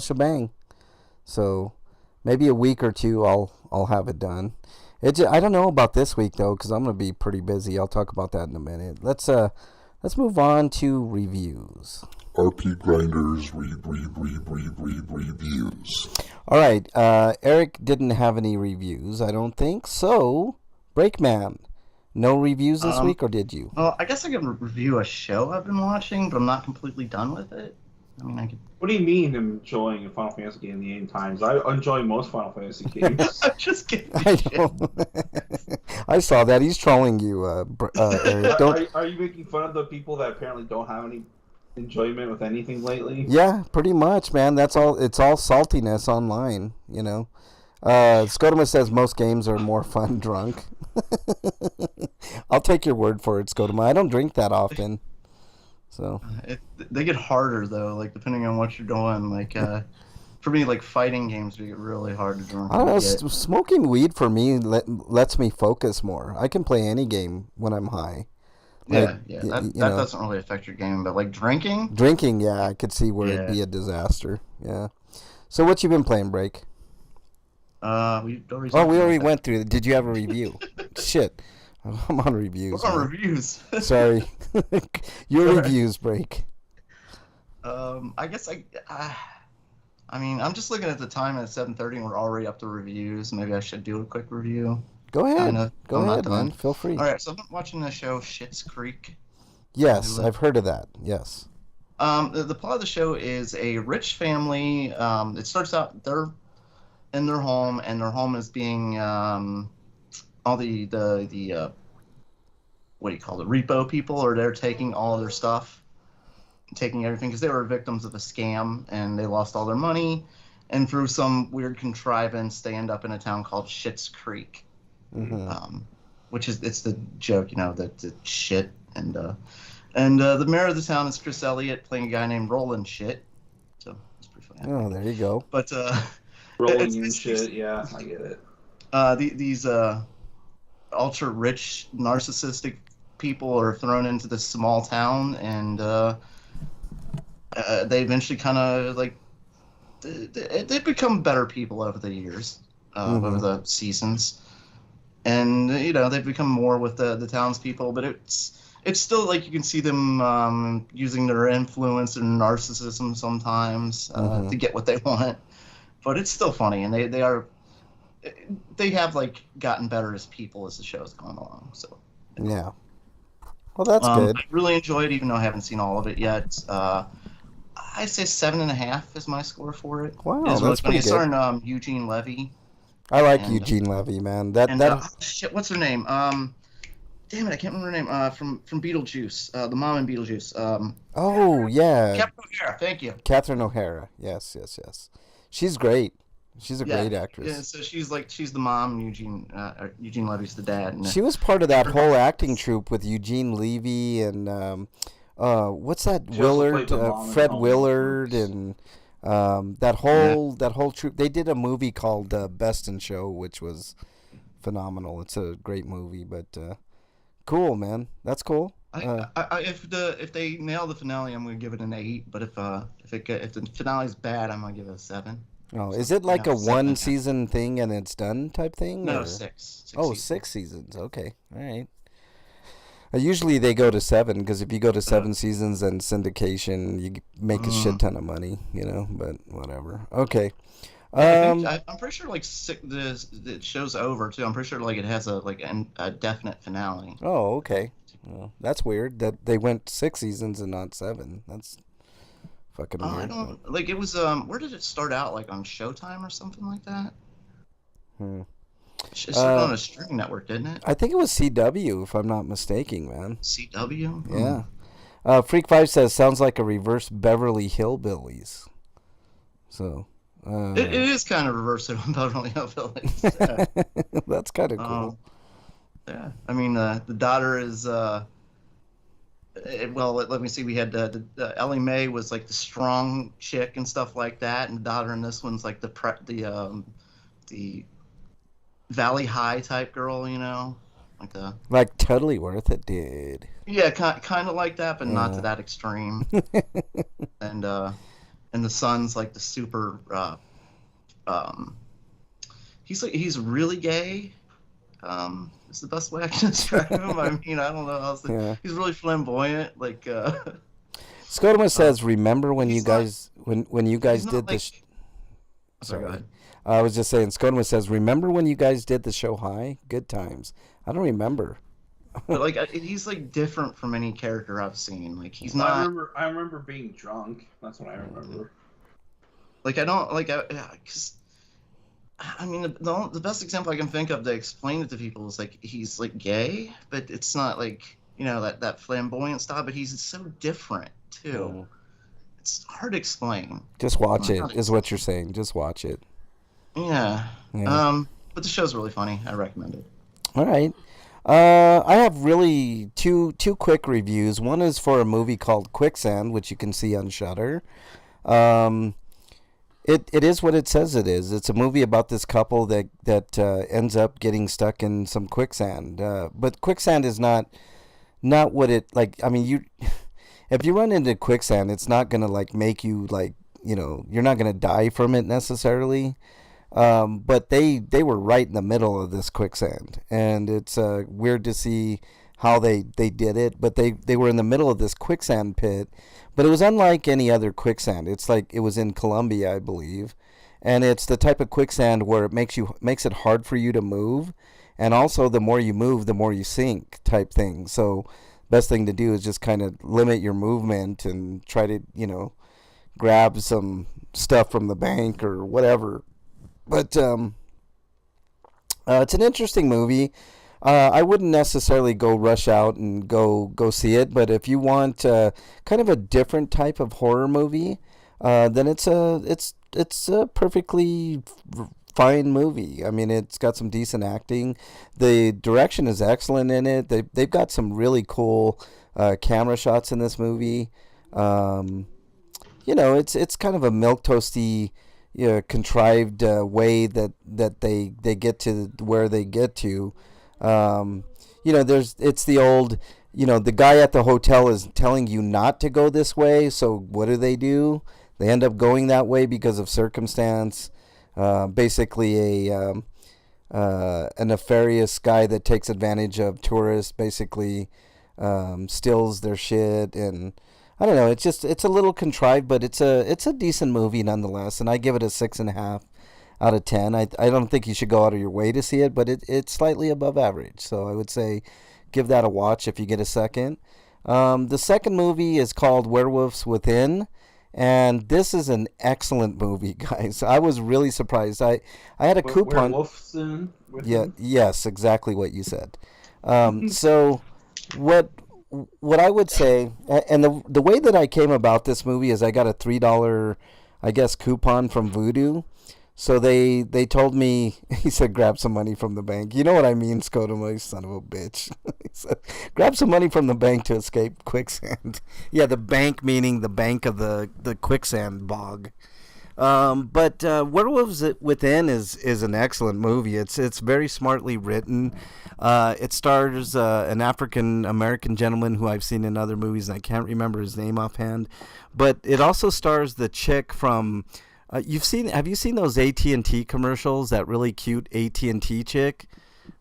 shebang. So maybe a week or 2 I'll have it done. I don't know about this week though, because I'm going to be pretty busy. I'll talk about that in a minute. Let's move on to reviews. RPGrinders reviews. All right. Eric didn't have any reviews, I don't think. So, Breakman, no reviews this week, or did you? Well, I guess I can review a show I've been watching, but I'm not completely done with it. I mean, I could. What do you mean enjoying a Final Fantasy game the 8 times? I enjoy most Final Fantasy games. I'm just kidding. I saw that. He's trolling you, Eric. Are you making fun of the people that apparently don't have any enjoyment with anything lately? Yeah, pretty much, man. That's all. It's all saltiness online, you know. Scotoma says most games are more fun drunk. I'll take your word for it, Scotoma. I don't drink that often. So they get harder though, like depending on what you're doing. Like for me, like fighting games get really hard to drink. I don't know. Smoking weed for me lets me focus more. I can play any game when I'm high. Like, Yeah. you That know, doesn't really affect your gaming, but like drinking. drinking, yeah, I could see where it'd Yeah. be a disaster. Yeah. So what you been playing, Break? We already Oh, talked we about already that. went through it. Did you have a review? Shit. I'm on reviews, We're on man. reviews. Sorry. Your Sorry. reviews, Break. I guess I mean, I'm just looking at the time at 7:30, and we're already up to reviews. Maybe I should do a quick review. Go ahead. Kind of. Go I'm not ahead, man. done. Feel free. All right, so I'm watching the show Schitt's Creek. Yes, Hulu. I've heard of that. Yes. The plot of the show is a rich family. It starts out they're in their home, and their home is being all the what do you call it, repo people, or they're taking all their stuff, taking everything because they were victims of a scam and they lost all their money, and through some weird contrivance they end up in a town called Schitt's Creek, which is it's the joke, the shit, and the mayor of the town is Chris Elliott playing a guy named Roland Shit, so it's pretty funny. Oh, there you go. But Rolling in shit, yeah, I get it. these ultra rich narcissistic people are thrown into this small town, and they eventually kind of like they become better people over the years, over the seasons, and they've become more with the townspeople, but it's still like you can see them using their influence and narcissism sometimes to get what they want, but it's still funny, and they have like gotten better as people as the show's gone along. So Yeah. Well, that's good. I really enjoyed it, even though I haven't seen all of it yet. I'd say 7.5 is my score for it. Wow, It's really that's funny. pretty It's good. starring Eugene Levy. I like and- Eugene Levy, man. Shit, what's her name? Damn it, I can't remember her name. From Beetlejuice, the mom in Beetlejuice. Oh, yeah. Captain O'Hara. Thank you. Catherine O'Hara. Yes. She's great. She's a great actress. Yeah, so she's the mom, and Eugene Levy's the dad. And, She was part of that whole acting troupe with Eugene Levy and what's that? She also Willard, played the mom in Fred Home Willard, Alone. and that whole troupe. They did a movie called Best in Show, which was phenomenal. It's a great movie, but cool, man. That's cool. if they nail the finale, I'm gonna give it an 8. But if the finale's bad, I'm gonna give it a 7. Oh, is it like a 7.5. 1-season thing and it's done type thing? No, or? 6. Oh, seasons. 6 seasons. Okay, all right. Usually they go to 7 because if you go to 7 seasons and syndication, you make a shit ton of money, But whatever. Okay. I'm pretty sure like the show's over too. I'm pretty sure like it has a definite finale. Oh, okay. Well, that's weird that they went 6 seasons and not 7. That's fucking weird. I don't like it was where did it start out, like on Showtime or something like that? It started on a streaming network, didn't it? I think it was CW, if I'm not mistaken, man. CW? Yeah. Freak 5 says sounds like a reverse Beverly Hillbillies. So. It is kind of reverse of Beverly Hillbillies. Yeah. That's kind of cool. Yeah. I mean, the daughter is. Well, let me see. We had the Ellie Mae was like the strong chick and stuff like that, and the daughter in this one's like the Valley High type girl, like totally worth it, dude. Yeah, kind of like that, but not to that extreme. And the son's like the super. He's really gay. Is the best way I can describe him. I mean, I don't know how else he's really flamboyant. Like. Scotoma says, "Remember when you he's not- guys when you guys did like, this?" Sorry, go ahead. I was just saying. Scotoma says, "Remember when you guys did the show High? Good times." I don't remember. But like he's like different from any character I've seen. Like he's not. I remember being drunk. That's what I remember. Like I don't like because. I mean, the best example I can think of to explain it to people is like he's like gay, but it's not like that flamboyant style. But he's so different too. It's hard to explain. Just watch it, is what you're saying. Just watch it. Yeah. But the show's really funny. I recommend it. All right. I have really two quick reviews. One is for a movie called Quicksand, which you can see on Shudder. It is what it says it is. It's a movie about this couple that ends up getting stuck in some quicksand. But quicksand is not not what it like. I mean, you if you run into quicksand, it's not gonna like make you like you're not gonna die from it necessarily. But they were right in the middle of this quicksand, and it's weird to see how they did it. But they were in the middle of this quicksand pit, but it was unlike any other quicksand. It's like it was in Colombia, I believe, and it's the type of quicksand where it makes it hard for you to move, and also the more you move, the more you sink type thing. So best thing to do is just kind of limit your movement and try to grab some stuff from the bank or whatever. But it's an interesting movie. I wouldn't necessarily go rush out and go see it, but if you want kind of a different type of horror movie, then it's a perfectly fine movie. I mean, it's got some decent acting. The direction is excellent in it. They've got some really cool camera shots in this movie. It's kind of a milquetoasty, contrived way that they get to where they get to. It's the old, the guy at the hotel is telling you not to go this way. So what do? They end up going that way because of circumstance. Basically a nefarious guy that takes advantage of tourists, basically steals their shit, and I don't know. It's a little contrived, but it's a decent movie nonetheless, and I give it a 6.5 out of 10. I don't think you should go out of your way to see it, but it's slightly above average. So I would say give that a watch if you get a second. The second movie is called Werewolves Within, and this is an excellent movie, guys. I was really surprised. I had a coupon. Werewolves Within? Yes, exactly what you said. So what I would say, and the way that I came about this movie is I got a $3, I guess, coupon from Voodoo. So they told me, he said, grab some money from the bank. You know what I mean, Scotoma, son of a bitch. He said, grab some money from the bank to escape quicksand. Yeah, the bank meaning the bank of the quicksand bog. But Werewolves Within is an excellent movie. It's very smartly written. It stars an African American gentleman who I've seen in other movies, and I can't remember his name offhand. But it also stars the chick from. Have you seen those AT&T commercials? That really cute AT&T chick,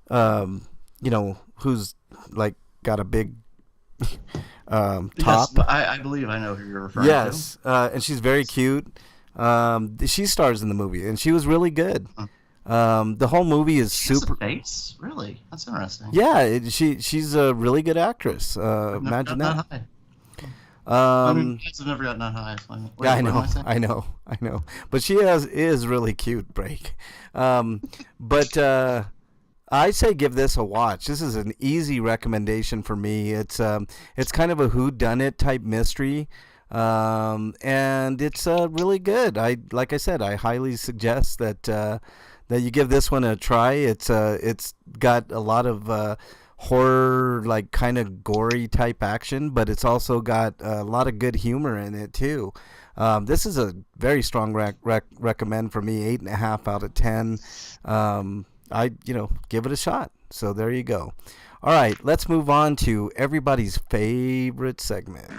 who's like got a big top. Yes, I believe I know who you're referring to. Yes, and she's very cute. She stars in the movie, and she was really good. The whole movie is super. Face? Really? That's interesting. Yeah, she's a really good actress. Imagine that. High. I mean, I've never gotten that high. So yeah, I know. But she is really cute, Break. But I say give this a watch. This is an easy recommendation for me. It's kind of a whodunit type mystery. And it's really good. Like I said, I highly suggest that you give this one a try. It's got a lot of horror, like kind of gory type action, but it's also got a lot of good humor in it too. This is a very strong recommend for me. 8.5 out of 10. I give it a shot. So there you go. All right, let's move on to everybody's favorite segment.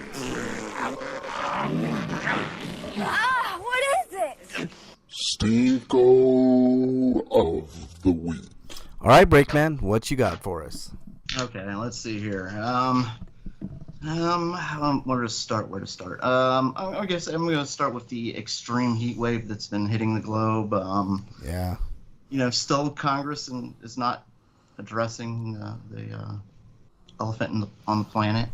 What is it? Stinko of the week. All right, Breakman, what you got for us? Okay, let's see here. Where to start? I guess I'm going to start with the extreme heat wave that's been hitting the globe. Yeah. Still Congress is not addressing the elephant in the planet.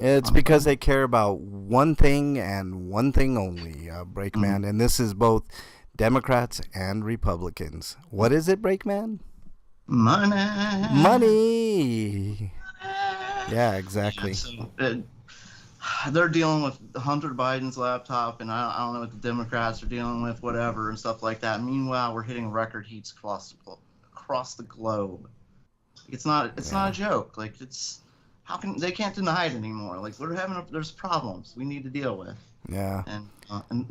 It's because they care about one thing and one thing only, Breakman, and this is both Democrats and Republicans. What is it, Breakman? Money. Yeah, exactly. Yeah, so they're dealing with Hunter Biden's laptop, and I don't know what the Democrats are dealing with, whatever, and stuff like that. Meanwhile, we're hitting record heats across the globe. It's not a joke. Like, they can't deny it anymore. Like, there's problems we need to deal with. Yeah. And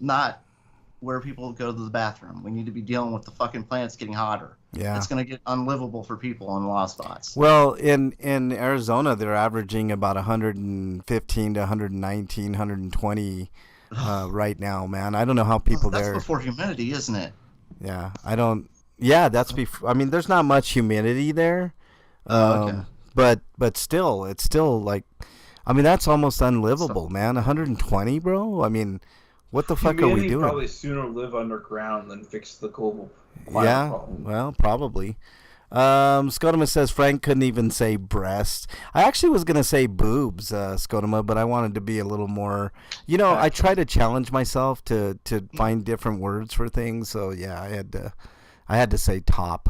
not where people go to the bathroom. We need to be dealing with the fucking planets getting hotter. Yeah. It's going to get unlivable for people in a lot of spots. Well, in Arizona, they're averaging about 115 to 119, 120 right now, man. I don't know how people That's there. before humidity, isn't it? Yeah, I don't. Yeah, that's before. I mean, there's not much humidity there. Okay. But still, it's still like, I mean, that's almost unlivable, man. 120, bro. I mean, what the fuck are we doing? Probably sooner live underground than fix the global climate Yeah, problem. well, probably. Scotoma says Frank couldn't even say breast. I actually was gonna say boobs, Scotoma, but I wanted to be a little more. You know, I try to challenge myself to find different words for things. So yeah, I had to say top.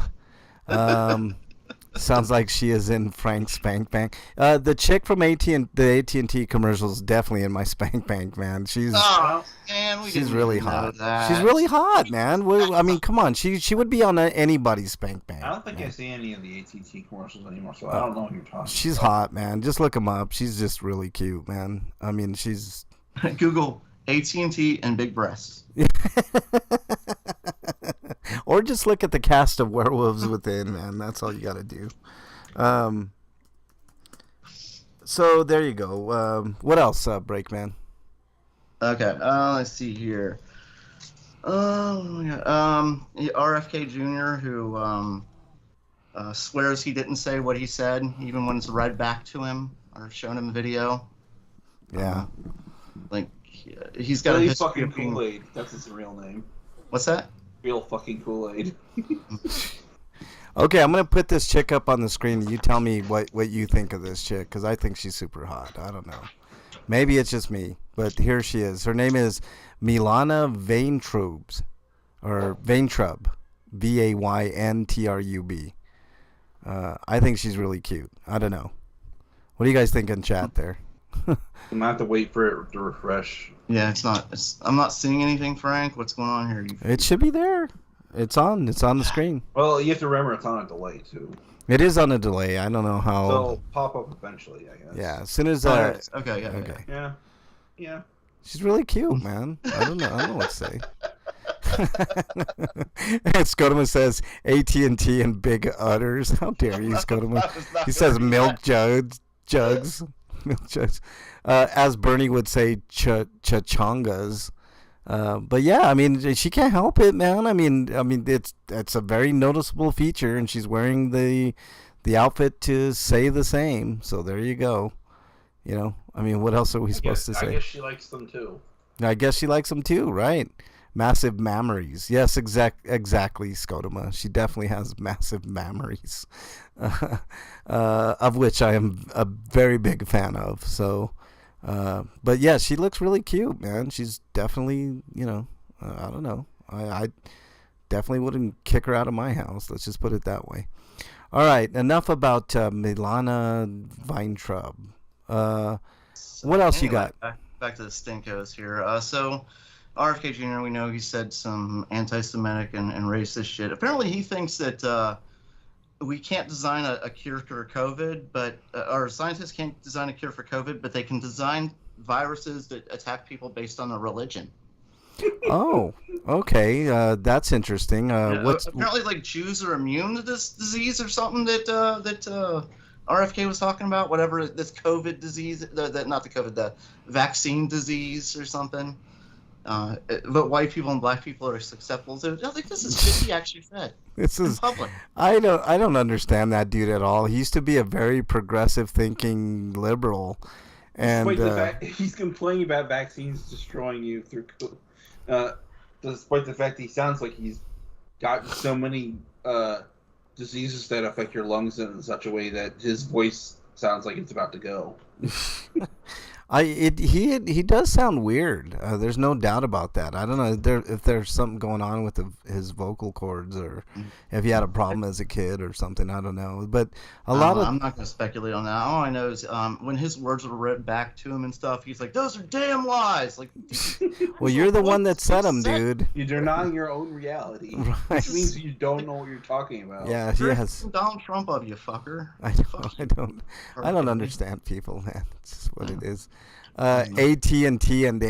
Sounds like she is in Frank's Spank Bank. The chick from the AT&T commercials is definitely in my Spank Bank, man. She's Man, she's really hot. That. She's really hot, man. I mean, come on. She would be on anybody's Spank Bank. I don't think I see any of the AT&T commercials anymore, so I don't know what you're talking She's about. hot, man. Just look them up. She's just really cute, man. I mean, she's Google AT&T and big breasts. or just look at the cast of Werewolves Within, man. That's all you got to do. So there you go. What else, Breakman? Okay, let's see here. Oh my God. RFK Jr., who swears he didn't say what he said, even when it's read back to him or shown him the video. Yeah. Like he's got Really a history fucking of being... Kool-Aid. That's his real name. What's that? Real fucking Kool-Aid. Okay, I'm gonna put this chick up on the screen. And you tell me what you think of this chick, because I think she's super hot. I don't know. Maybe it's just me, but here she is. Her name is Milana Vayntrub, or Vayntrub, Vayntrub. I think she's really cute. I don't know. What do you guys think in chat there? I'm gonna have to wait for it to refresh. Yeah, I'm not seeing anything, Frank. What's going on here? It should be there. It's on the screen. Well, you have to remember it's on a delay too. It is on a delay. I don't know how. So it'll pop up eventually, I guess. Yeah, as soon as Okay, yeah. okay. Yeah. She's really cute, man. I don't know what to say. And Scotoma says AT&T and big udders. How dare you, Scotoma? He says milk jugs. Milk jugs. As Bernie would say, chachongas. But yeah, I mean, she can't help it, man. I mean, it's a very noticeable feature, and she's wearing the outfit to say the same. So there you go. You know, I mean, what else are we supposed to say? I guess she likes them too. I guess she likes them too, right? Massive mammaries. Yes, exactly, Scotoma. She definitely has massive mammaries, of which I am a very big fan of. So, but yeah, she looks really cute, man. She's definitely, you know, I don't know. I definitely wouldn't kick her out of my house. Let's just put it that way. All right, enough about Milana Vayntrub. What else you got? Back to the Stinkos here. So RFK Jr., we know he said some anti-Semitic and racist shit. Apparently he thinks that we can't design a cure for COVID, but our scientists can't design a cure for COVID, but they can design viruses that attack people based on their religion. Oh, okay. That's interesting. Apparently, like, Jews are immune to this disease or something that RFK was talking about, whatever this COVID disease, the vaccine disease or something. But white people and black people are susceptible to it. I think this is shit he actually said. This is public. I don't understand that dude at all. He used to be a very progressive thinking liberal, and he's complaining about vaccines destroying you through. Despite the fact he sounds like he's got so many diseases that affect your lungs in such a way that his voice sounds like it's about to go. He does sound weird. There's no doubt about that. I don't know if there's something going on with his vocal cords, or if he had a problem as a kid or something. I don't know. But I'm not going to speculate on that. All I know is when his words were read back to him and stuff, he's like, "Those are damn lies." Like, well, you're the one that said them, dude. You're denying your own reality, right. Which means you don't know what you're talking about. Yeah, he has Donald Trump of you, fucker. I don't understand people, man. It's just what it is. AT&T and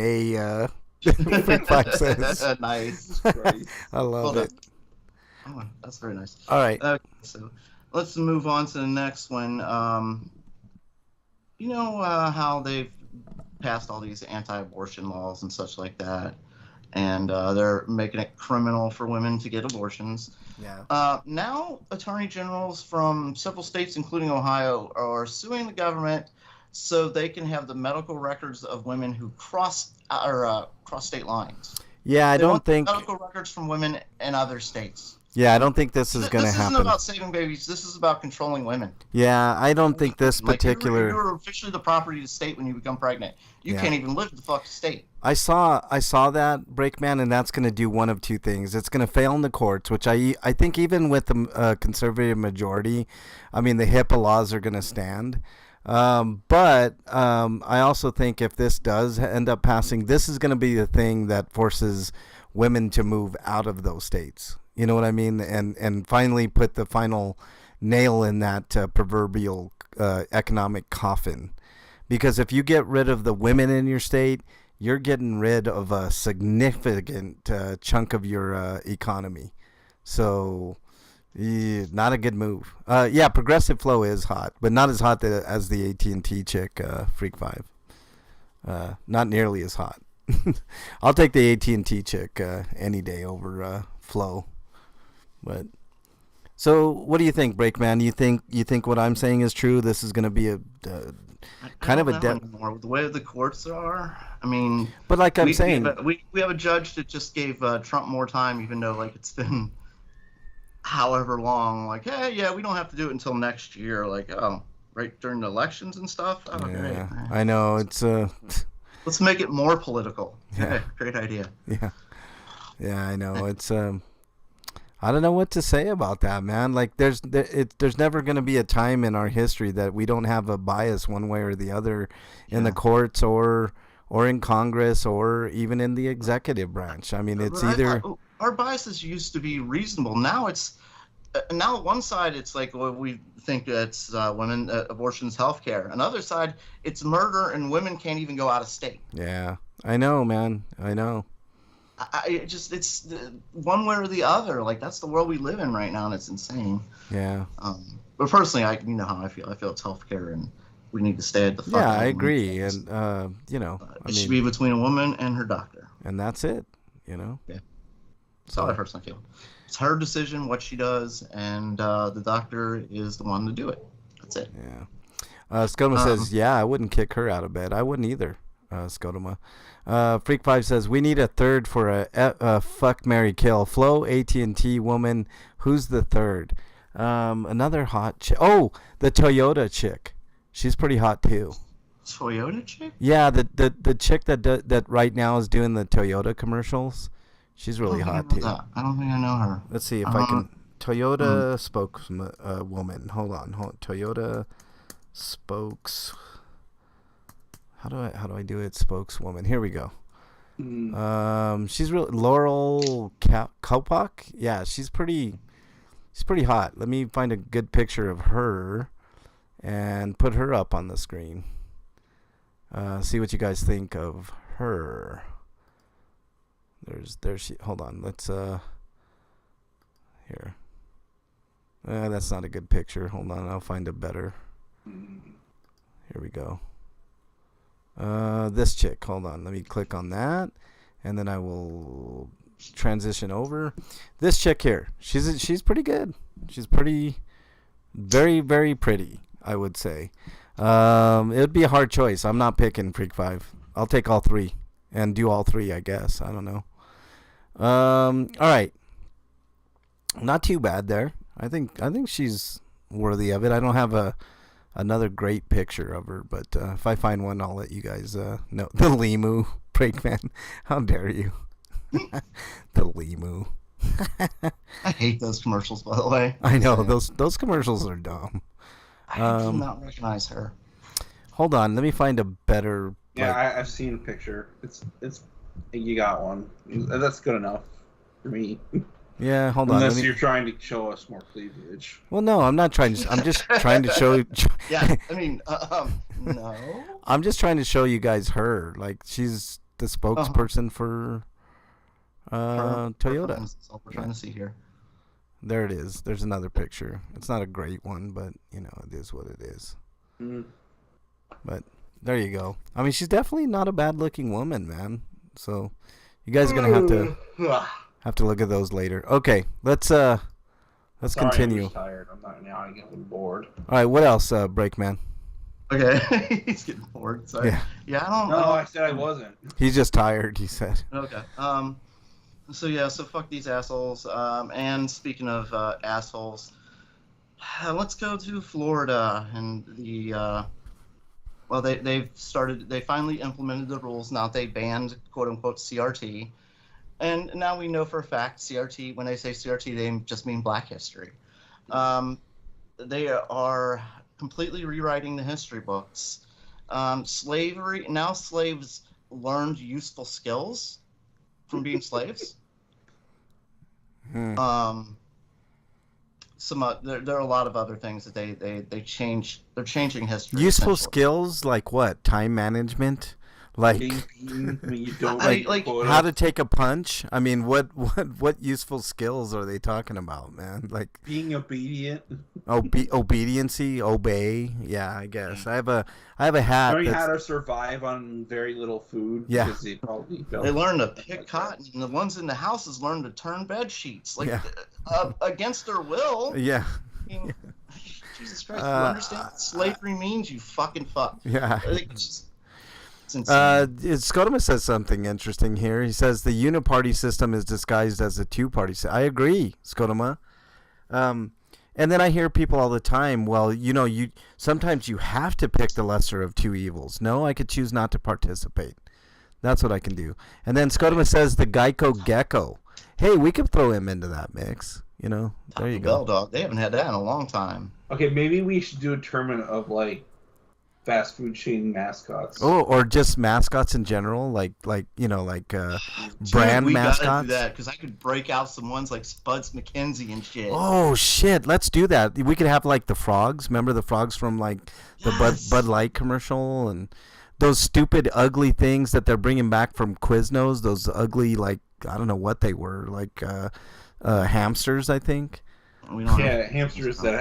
Freak Five says. Nice. Christ. I love Hold it. Oh, that's very nice. All right. Okay, so let's move on to the next one. You know how they've passed all these anti-abortion laws and such like that, and they're making it criminal for women to get abortions. Yeah. Now, attorney generals from several states, including Ohio, are suing the government so they can have the medical records of women who cross state lines. Yeah, I They don't want think. medical records from women in other states. Yeah, I don't think this is going to This isn't happen. about saving babies. This is about controlling women. Yeah, I don't think this Like, particular. you're officially the property of the state when you become pregnant. You Yeah. can't even live in the fucking state. I saw that Breakman, and that's going to do one of two things. It's going to fail in the courts, which I think even with the conservative majority, I mean the HIPAA laws are going to stand. But I also think if this does end up passing, this is going to be the thing that forces women to move out of those states. You know what I mean? And finally put the final nail in that proverbial economic coffin. Because if you get rid of the women in your state, you're getting rid of a significant chunk of your economy. So, not a good move. Yeah, Progressive Flow is hot, but not as hot as the AT&T chick, Freak 5. Not nearly as hot. I'll take the AT&T chick any day over Flow. But so, what do you think, Breakman? You think what I'm saying is true? This is going to be a kind of a anymore. The way the courts are, I mean. But like I'm saying, we have a judge that just gave Trump more time, even though like it's been however long. Like, hey, yeah, we don't have to do it until next year. Like, oh, right during the elections and stuff. Oh, yeah, great. I know it's Let's make it more political. Yeah. Okay, great idea. Yeah, I know it's I don't know what to say about that, man. Like, there's never going to be a time in our history that we don't have a bias one way or the other in the courts or in Congress or even in the executive branch. I mean, it's either our biases used to be reasonable. Now it's now one side it's like, well, we think it's women abortion's healthcare. Another side it's murder and women can't even go out of state. Yeah, I know, man. I know. It's one way or the other. Like, that's the world we live in right now, and it's insane. Yeah. But personally, you know how I feel. I feel it's healthcare, and we need to stay at the fuck. Yeah, out I of agree, women's and rights. I It should mean, be between a woman and her doctor. and that's it. You know. Yeah. That's how I personally feel. It's her decision what she does, and the doctor is the one to do it. That's it. Yeah. Scotoma says, yeah, I wouldn't kick her out of bed. I wouldn't either, Scotoma. Freak 5 says, we need a third for a fuck, marry, kill. Flo, AT&T woman. Who's the third? Another hot chick. Oh, the Toyota chick. She's pretty hot, too. Toyota chick? Yeah, the chick that right now is doing the Toyota commercials. She's really hot, too. I don't think I know her. Let's see if I can. Toyota spokeswoman. Hold on. Toyota spokes. How do I do it? Spokeswoman. Here we go. She's really Laurel Kopak. Yeah, she's pretty hot. Let me find a good picture of her and put her up on the screen. See what you guys think of her. There's she. Hold on. Let's here. That's not a good picture. Hold on. I'll find a better. Here we go. This chick. Hold on. Let me click on that, and then I will transition over. This chick here. She's pretty good. She's pretty, very, very pretty, I would say. It would be a hard choice. I'm not picking Freak 5. I'll take all three and do all three, I guess. I don't know. All right. Not too bad there. I think she's worthy of it. I don't have another great picture of her, but if I find one, I'll let you guys know. The Limu Breakman. How dare you? The Limu. I hate those commercials, by the way. I know those commercials are dumb. I do not recognize her. Hold on, let me find a better. Yeah, I've seen a picture. It's you got one. That's good enough for me. Yeah, hold on. Unless you're trying to show us more cleavage. Well, no, I'm not trying to. I'm just trying to show. Yeah, I mean, no. I'm just trying to show you guys her. Like, she's the spokesperson for Toyota. That's all we're trying to see here. There it is. There's another picture. It's not a great one, but you know, it is what it is. But there you go. I mean, she's definitely not a bad-looking woman, man. So you guys are gonna have to look at those later. Okay, let's Sorry, continue. I'm tired. I'm not now. I'm getting bored. All right, what else, Breakman? Okay, he's getting bored. Sorry. Yeah, I don't. No, I said I wasn't. He's just tired. He said. Okay. So fuck these assholes. And speaking of assholes, let's go to Florida and the. Well, they finally implemented the rules. Now they banned quote unquote CRT, and now we know for a fact CRT. When they say CRT, they just mean Black History. They are completely rewriting the history books. Slavery, now slaves learned useful skills from being slaves. There are a lot of other things that they change. They're changing history. Useful skills like what? Time management, like how to take a punch. I mean, what useful skills are they talking about, man? Like being obedient. Obediency, obey. Yeah, I guess I have a hat. Learning how to survive on very little food. Yeah. Because they learn to pick cotton, and the ones in the houses learn to turn bed sheets, against their will. Yeah. I mean, Jesus Christ, you understand what slavery means? You fucking fuck. Yeah. It's insane. Skodoma says something interesting here. He says the uniparty system is disguised as a two-party system. I agree, Skodoma. And then I hear people all the time, well, you sometimes you have to pick the lesser of two evils. No, I could choose not to participate. That's what I can do. And then Skodoma says the Geico Gecko. Hey, we could throw him into that mix. There you go. Bell Dog. They haven't had that in a long time. Okay, maybe we should do a tournament of fast food chain mascots. Oh, or just mascots in general, like brand we mascots. Gotta do that because I could break out some ones like Spuds McKenzie and shit. Oh shit, let's do that. We could have the frogs. Remember the frogs from the Bud Light commercial and those stupid ugly things that they're bringing back from Quiznos. Those ugly I don't know what they were hamsters, I think. Hamsters that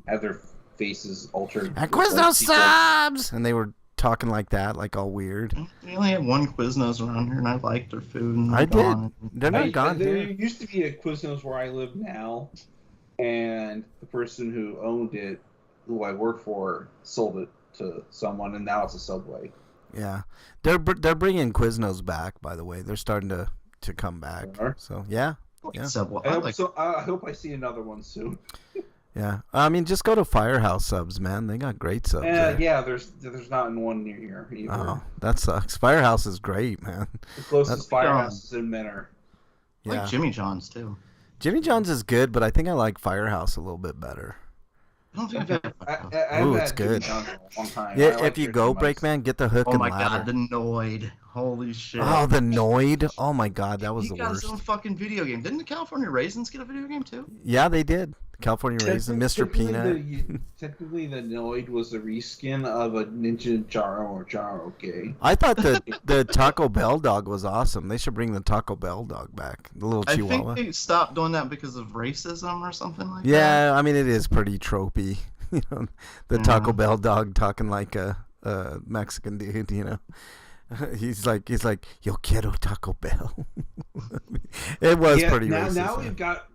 have their faces altered. And Quiznos subs! And they were talking like that, all weird. We only have one Quiznos around here, and I like their food. And I did. They're not gone There here. used to be a Quiznos where I live now, and the person who owned it, who I work for, sold it to someone, and now it's a Subway. Yeah. They're bringing Quiznos back, by the way. They're starting to come back. So, yeah. Subway. I hope I see another one soon. Yeah, I mean, just go to Firehouse Subs, man. They got great subs. Yeah, there's not one near here either. Oh, that sucks. Firehouse is great, man. The closest Firehouse is in Menor. I like Jimmy John's too. Jimmy John's is good, but I think I like Firehouse a little bit better. I don't think I've had Firehouse. Ooh, it's good. Jimmy John's in a long time. Yeah, if you go, Breakman, get the hook and ladder. Oh my god, the Noid. Holy shit. Oh, the Noid. Oh my god, that was the worst. He got his own fucking video game. Didn't the California Raisins get a video game too? Yeah, they did. California Raisin, Mr. Peanut. Technically, the Noid was a reskin of a Ninja Jaro or Jaro, okay? I thought the Taco Bell dog was awesome. They should bring the Taco Bell dog back. The little Chihuahua. I think they stopped doing that because of racism or something like that. Yeah, I mean, it is pretty tropey. The Taco Bell dog talking like a Mexican dude, He's like, yo quiero Taco Bell. It was pretty racist. Now we've got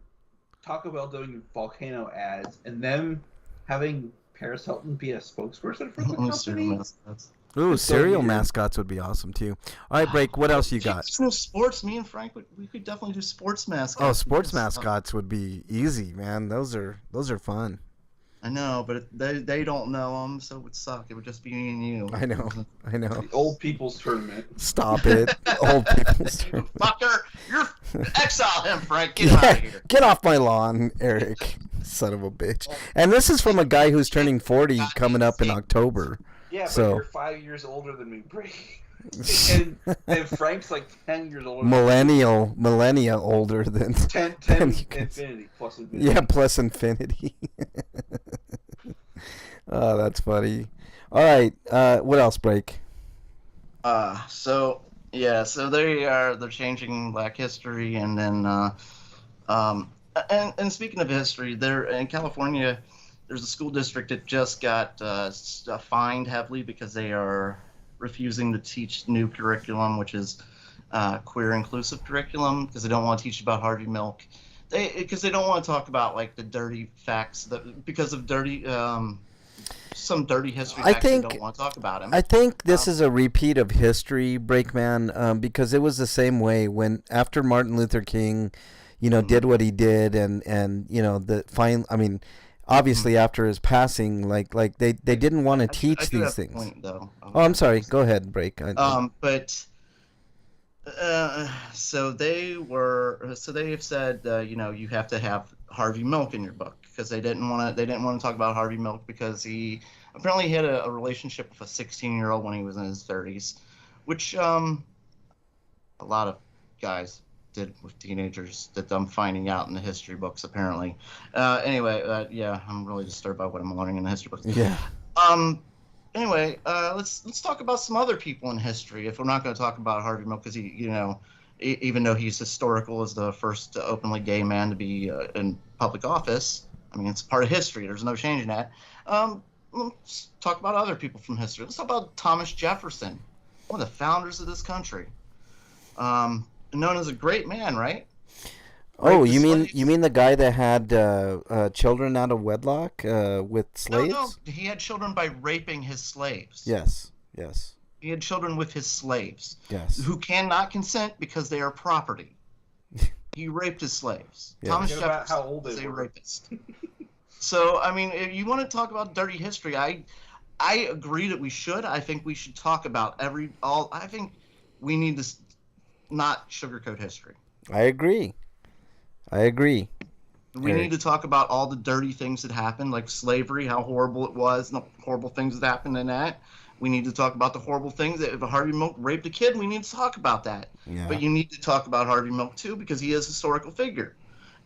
Taco Bell doing volcano ads and them having Paris Hilton be a spokesperson for the company. Ooh, cereal mascots would be awesome too. All right, Break. What else you got? Sports. Me and Frank, we could definitely do sports mascots. Oh, sports mascots would be easy, man. Those are fun. I know, but they don't know them, so it would suck. It would just be me and you. I know. The old people's tournament. Stop it. Old people's tournament. Fucker, you're exile him, Frank. Get out of here. Get off my lawn, Eric. Son of a bitch. And this is from a guy who's turning 40 coming up in October. Yeah, but so. You're 5 years older than me, Break. and Frank's 10 years older. Millennia older than 10 infinity plus infinity. Yeah, plus infinity. Oh, that's funny. All right, what else, Break? So Yeah, so they're changing Black history, and then and speaking of history, there in California, there's a school district that just got fined heavily because they are refusing to teach new curriculum, which is queer inclusive curriculum, because they don't want to teach about Harvey Milk. Because they don't want to talk about like the dirty facts because of dirty some dirty history facts they don't want to talk about him. I think this is a repeat of history, Breakman, because it was the same way when after Martin Luther King, did what he did, and obviously after his passing, like they didn't want to teach these things. Point, though. Oh, I'm sorry. Go ahead, Break. So they have said, you have to have Harvey Milk in your book, because they didn't want to talk about Harvey Milk because he apparently had a relationship with a 16-year-old when he was in his 30s, which a lot of guys did with teenagers that I'm finding out in the history books apparently. Anyway, yeah, I'm really disturbed by what I'm learning in the history books. Yeah. Anyway, let's talk about some other people in history. If we're not going to talk about Harvey Milk, because he, even though he's historical as the first openly gay man to be in public office, I mean, it's part of history. There's no changing that. Let's talk about other people from history. Let's talk about Thomas Jefferson, one of the founders of this country, known as a great man, right? Oh, you mean the guy that had children out of wedlock with slaves? No, he had children by raping his slaves. Yes. He had children with his slaves. Yes. Who cannot consent because they are property. He raped his slaves. Yes. Thomas Jefferson is a rapist. So, I mean, if you want to talk about dirty history, I agree that we should. I think we should talk about I think we need to not sugarcoat history. I agree. We need to talk about all the dirty things that happened, like slavery, how horrible it was, and the horrible things that happened in that. We need to talk about the horrible things that if Harvey Milk raped a kid, we need to talk about that. Yeah. But you need to talk about Harvey Milk too, because he is a historical figure.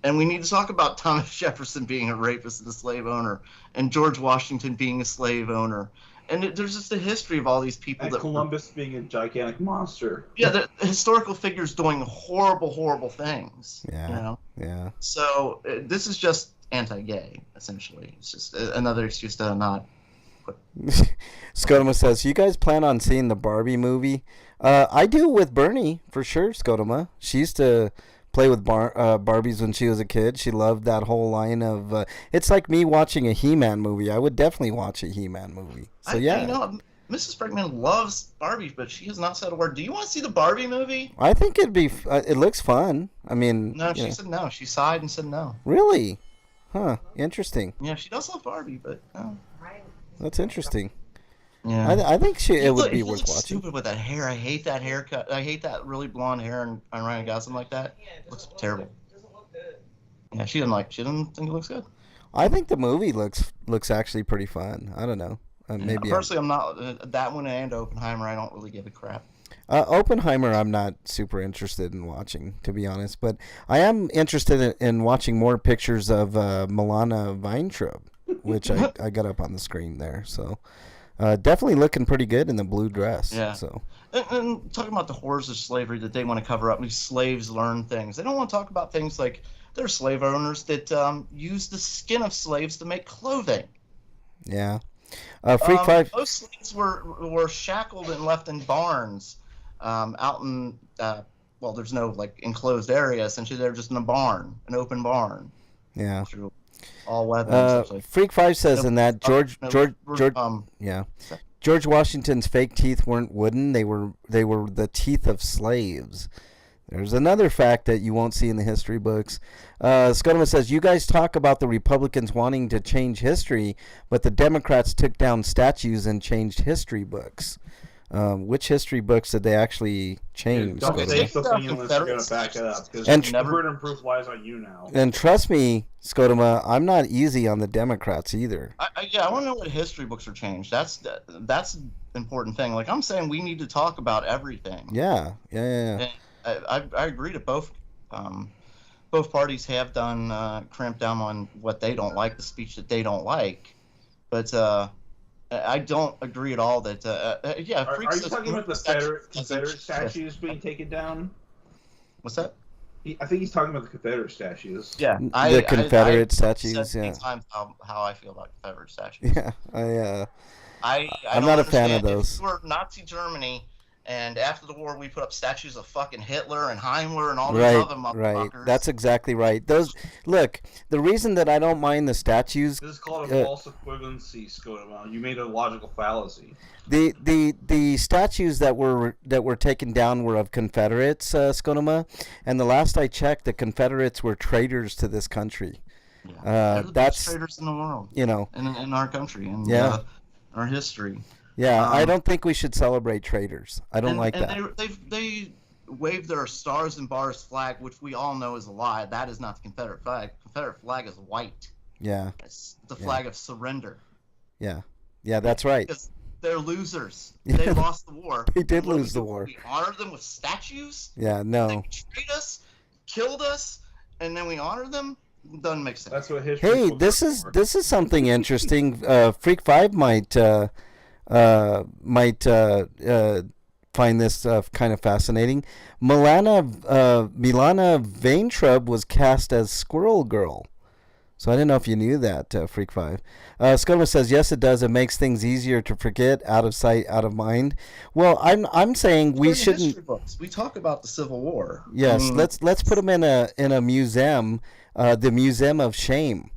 And we need to talk about Thomas Jefferson being a rapist and a slave owner, and George Washington being a slave owner. And there's just a history of all these people. And Columbus being a gigantic monster. Yeah, the historical figures doing horrible, horrible things. Yeah. Yeah. So this is just anti-gay, essentially. It's just another excuse to not. Scotoma says, "You guys plan on seeing the Barbie movie?" I do with Bernie for sure. Scotoma, she used to play with Barbies when she was a kid. She loved that whole line of. It's like me watching a He-Man movie. I would definitely watch a He-Man movie. So yeah, Mrs. Bergman loves Barbies, but she has not said a word. Do you want to see the Barbie movie? I think it'd be. It looks fun. I mean, no, she said no. She sighed and said no. Really? Huh? Interesting. Yeah, she does love Barbie, but no. That's interesting. Yeah, I think it would be worth watching. Stupid with that hair. I hate that haircut. I hate that really blonde hair on Ryan Gosling like that. It looks terrible. Yeah, she doesn't think it looks good. I think the movie looks actually pretty fun. I don't know. Maybe personally, I'm not that one and Oppenheimer. I don't really give a crap. Oppenheimer, I'm not super interested in watching, to be honest. But I am interested in watching more pictures of Milana Weintraub, which I got up on the screen there. So definitely looking pretty good in the blue dress. Yeah. So. And talking about the horrors of slavery that they want to cover up, these slaves learn things. They don't want to talk about things like there are slave owners that use the skin of slaves to make clothing. Yeah. Freak 5. Most slaves were shackled and left in barns out in, there's no like enclosed area. Essentially, they're just in a barn, an open barn. Yeah. All weather. Freak 5 says in that George Washington's fake teeth weren't wooden; they were the teeth of slaves. There's another fact that you won't see in the history books. Scotoma says, you guys talk about the Republicans wanting to change history, but the Democrats took down statues and changed history books. Which history books did they actually change? Don't say something unless you're going to back it up. Because the burden of proof lies on you now. And trust me, Scotoma, I'm not easy on the Democrats either. I want to know what history books are changed. That's an important thing. Like I'm saying, we need to talk about everything. Yeah. And I agree that both parties have done cramp down on what they don't like, the speech that they don't like, but I don't agree at all that. Yeah, Are Freaks you says talking about the Confederate statues being taken down? What's that? I think he's talking about the Confederate statues. Yeah, The Confederate statues. said many Yeah. times how I feel about Confederate statues. Yeah. I I'm not a fan of those. If we were Nazi Germany, and after the war we put up statues of fucking Hitler and Himmler and all these other motherfuckers. Right. That's exactly right. Those look. The reason that I don't mind the statues. This is called a false equivalency, Scotoma. You made a logical fallacy. The statues that were taken down were of Confederates, Scotoma, and the last I checked, the Confederates were traitors to this country. Yeah. They're the That's best traitors in the world. You know. In our country and our history. Yeah, I don't think we should celebrate traitors. I don't like that. They wave their stars and bars flag, which we all know is a lie. That is not the Confederate flag. Confederate flag is white. Yeah. It's the flag of surrender. Yeah. Yeah, that's right. Because they're losers. They lost the war. They did lose the war. We honor them with statues. Yeah, no. They betrayed us, killed us, and then we honor them. Doesn't make sense. That's what history. Hey, this is something interesting. Freak 5 might find this kind of fascinating. Milana Vaintrub was cast as Squirrel Girl. So I didn't know if you knew that, Freak 5. Scotoma says, yes, it does. It makes things easier to forget, out of sight, out of mind. Well, I'm saying we shouldn't. History books. We talk about the Civil War. Yes, let's put them in a museum, the Museum of Shame,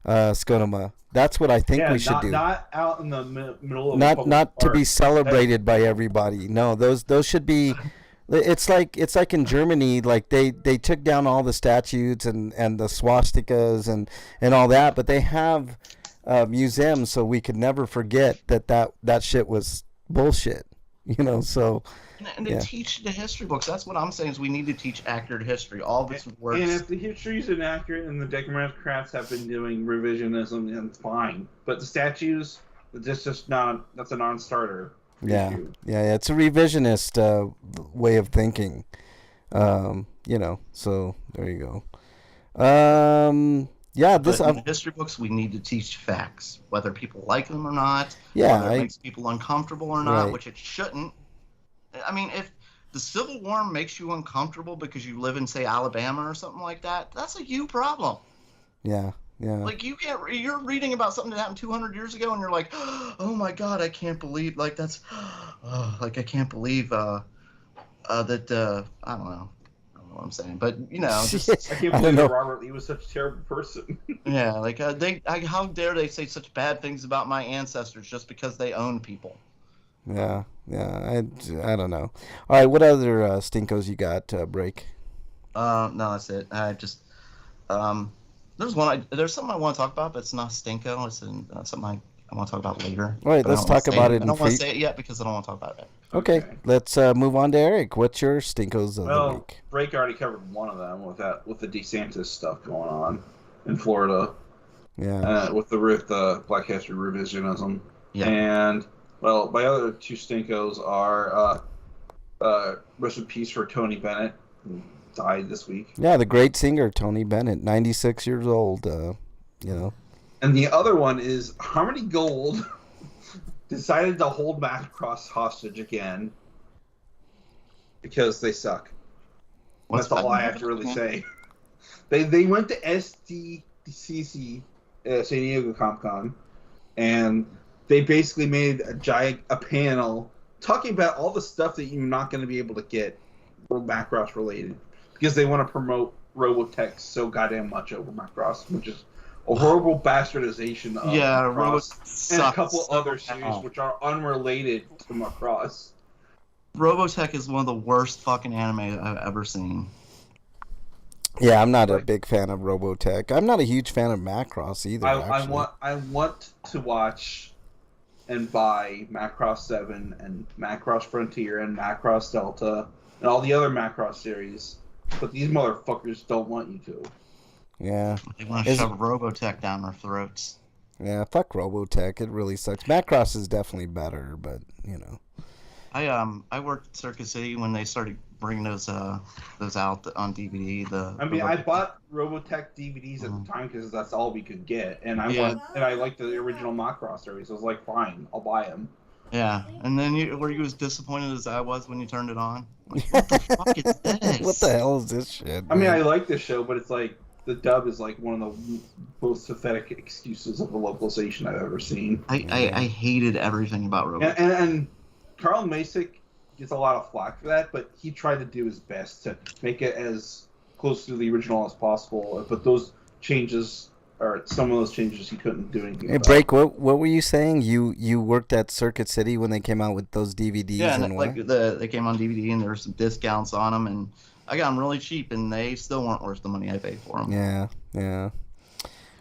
Scotoma. That's what I think we should do. Not out in the middle of not to be celebrated by everybody. No, those should be. It's like in Germany, like they took down all the statues and the swastikas and all that, but they have museums so we could never forget that shit was bullshit. You know, so. And to teach the history books, that's what I'm saying is we need to teach accurate history. All this works. And if the history is inaccurate and the Democrats have been doing revisionism, then it's fine. But the statues, that's just that's a non-starter. Yeah, it's a revisionist way of thinking. You know, so there you go. Yeah, but in the history books, we need to teach facts, whether people like them or not. Yeah, whether it makes people uncomfortable or not, right. Which it shouldn't. I mean, if the Civil War makes you uncomfortable because you live in, say, Alabama or something like that, that's a you problem. Yeah. Like, you're reading about something that happened 200 years ago, and you're like, oh my God, I can't believe, like, that's, I can't believe that, I don't know what I'm saying, but, you know, just, I can't believe that Robert Lee was such a terrible person. Yeah, like, how dare they say such bad things about my ancestors just because they own people? Yeah, I don't know. All right, what other stinkos you got, Break? No, that's it. I just, there's something I want to talk about, but it's not stinko. It's something I want to talk about later. All right, let's talk about it. I don't want to say it yet because I don't want to talk about it. Okay, let's move on to Eric. What's your stinkos of the week? Break already covered one of them with the DeSantis stuff going on in Florida. Yeah. With the Black History revisionism. Yeah. And well, my other two stinkos are rest in peace for Tony Bennett, who died this week. Yeah, the great singer Tony Bennett, 96 years old. You know. And the other one is Harmony Gold decided to hold Macross hostage again because they suck. That's all I have to really say. They went to SDCC, San Diego Comic Con, and they basically made a panel talking about all the stuff that you're not going to be able to get Macross related because they want to promote Robotech so goddamn much over Macross, which is a horrible bastardization of Macross and a couple other series which are unrelated to Macross. Robotech is one of the worst fucking anime I've ever seen. Yeah, I'm not a big fan of Robotech. I'm not a huge fan of Macross either. I want to watch and buy Macross 7 and Macross Frontier and Macross Delta and all the other Macross series, but these motherfuckers don't want you to. Yeah. They want to shove Robotech down our throats. Yeah, fuck Robotech. It really sucks. Macross is definitely better, but, you know. I worked at Circus City when they started bring those out on DVD. I bought Robotech DVDs at the time because that's all we could get, and I liked the original Macross series. So I was like, fine, I'll buy them. Yeah, and then were you as disappointed as I was when you turned it on? Like, what the fuck is this? What the hell is this shit? I mean, I like this show, but it's like the dub is like one of the most pathetic excuses of a localization I've ever seen. I hated everything about Robotech. And Carl Masick gets a lot of flack for that, but he tried to do his best to make it as close to the original as possible. But those changes, or some of those changes, he couldn't do anything about. Break, what were you saying? You worked at Circuit City when they came out with those DVDs? Yeah, and like they came on DVD and there were some discounts on them, and I got them really cheap, and they still weren't worth the money I paid for them. Yeah.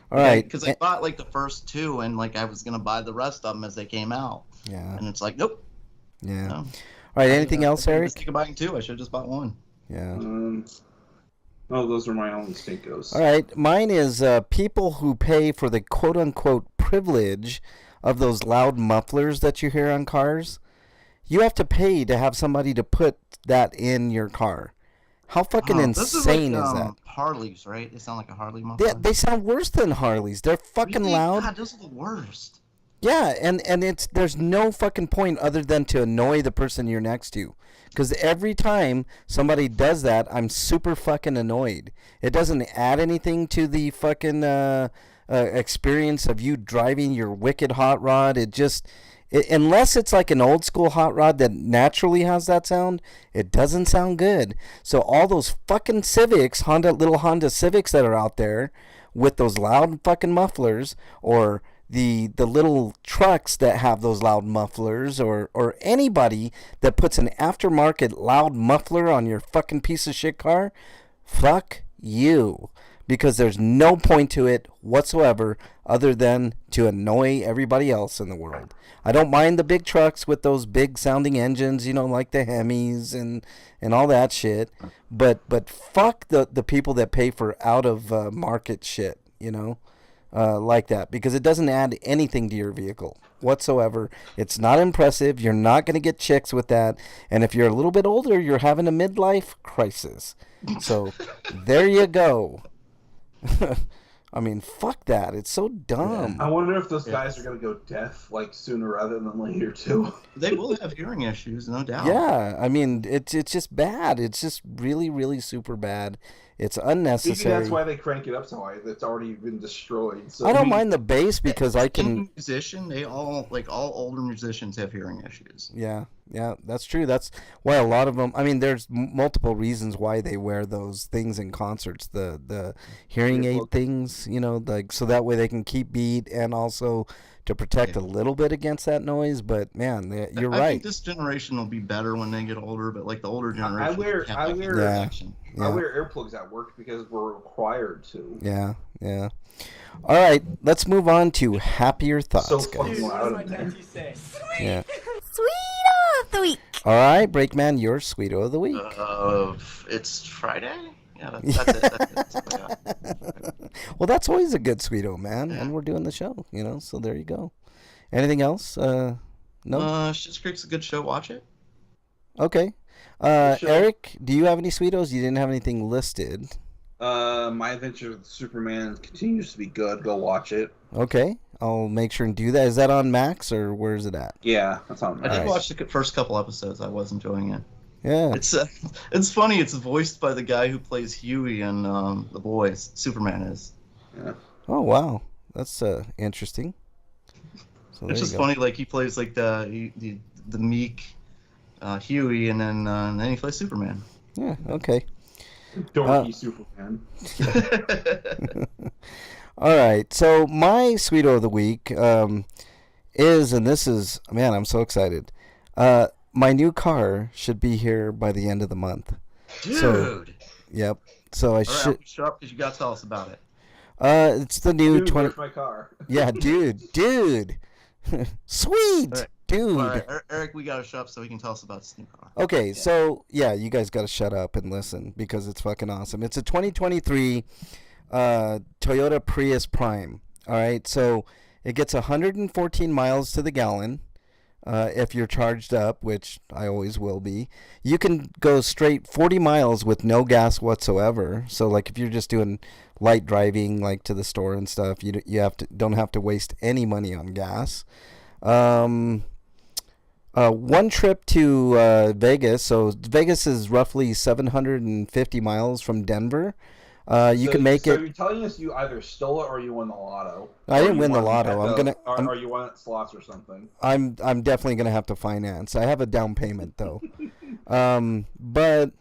All right. Because I bought like the first two, and like I was gonna buy the rest of them as they came out. Yeah. And it's like, nope. Yeah. No. All right. Anything else, Eric? Thinking about buying two. I should have just bought one. Yeah. No, those are my only stinkos. All right. Mine is people who pay for the quote-unquote privilege of those loud mufflers that you hear on cars. You have to pay to have somebody to put that in your car. How fucking insane is that? Harleys, right? They sound like a Harley muffler. They sound worse than Harleys. They're fucking Really? loud. God, those are the worst. Yeah, and there's no fucking point other than to annoy the person you're next to. Because every time somebody does that, I'm super fucking annoyed. It doesn't add anything to the fucking experience of you driving your wicked hot rod. Unless it's like an old school hot rod that naturally has that sound, it doesn't sound good. So all those fucking Civics, little Honda Civics that are out there with those loud fucking mufflers, or the little trucks that have those loud mufflers, or anybody that puts an aftermarket loud muffler on your fucking piece of shit car, fuck you. Because there's no point to it whatsoever other than to annoy everybody else in the world. I don't mind the big trucks with those big sounding engines, like the Hemis and all that shit. But fuck the people that pay for out of market shit, like that. Because it doesn't add anything to your vehicle whatsoever. It's not impressive. You're not going to get chicks with that. And if you're a little bit older, you're having a midlife crisis. So there you go. I mean, fuck that. It's so dumb. I wonder if those guys are going to go deaf, like, sooner rather than later, too. They will have hearing issues, no doubt. Yeah, I mean, it's just bad. It's just really, really super bad. It's unnecessary. Maybe that's why they crank it up so high. It's already been destroyed. So I don't mind the bass because I can. Musician, all older musicians have hearing issues. Yeah, that's true. That's why a lot of them. I mean, there's multiple reasons why they wear those things in concerts. The hearing aid things, like so that way they can keep beat and also to protect a little bit against that noise. But man, you're right. I think this generation will be better when they get older, but like the older generation, I wear earplugs at work because we're required to. Yeah. All right, let's move on to happier thoughts, So guys. fucking loud in there. Yeah. Sweet of the week. All right, Breakman, your sweeto of the week. It's Friday. Yeah, that's it. Well, that's always a good sweeto, man. And we're doing the show, so there you go. Anything else? No? Schitt's Creek's a good show. Watch it. Okay. Eric, do you have any sweetos? You didn't have anything listed. My Adventure with Superman continues to be good. Go watch it. Okay. I'll make sure and do that. Is that on Max or where is it at? Yeah, that's on Max. I did watch the first couple episodes. I was enjoying it. Yeah. It's funny. It's voiced by the guy who plays Huey in The Boys. Superman is. Yeah. Oh, wow. That's interesting. So it's just funny. Like he plays like the meek Huey, and then he plays Superman. Yeah. Okay. Dorky Superman. All right. So my sweeto of the week is, and this is, man, I'm so excited. My new car should be here by the end of the month. Dude. So, yep. So I should. Shut up, because you got to tell us about it. It's the new 20. Where's my car? Yeah, dude. Sweet. All right. Dude. All right, Eric, we got to shut up so he can tell us about this new car. Okay, so yeah, you guys got to shut up and listen because it's fucking awesome. It's a 2023 Toyota Prius Prime. All right, so it gets 114 miles to the gallon. if you're charged up, which I always will be. You can go straight 40 miles with no gas whatsoever. So like if you're just doing light driving, like to the store and stuff, you don't have to waste any money on gas. One trip to Vegas. So Vegas is roughly 750 miles from Denver. You can make it. So you're telling us you either stole it or you won the lotto? I didn't win the lotto. Or you won at slots or something. I'm definitely gonna have to finance. I have a down payment though. But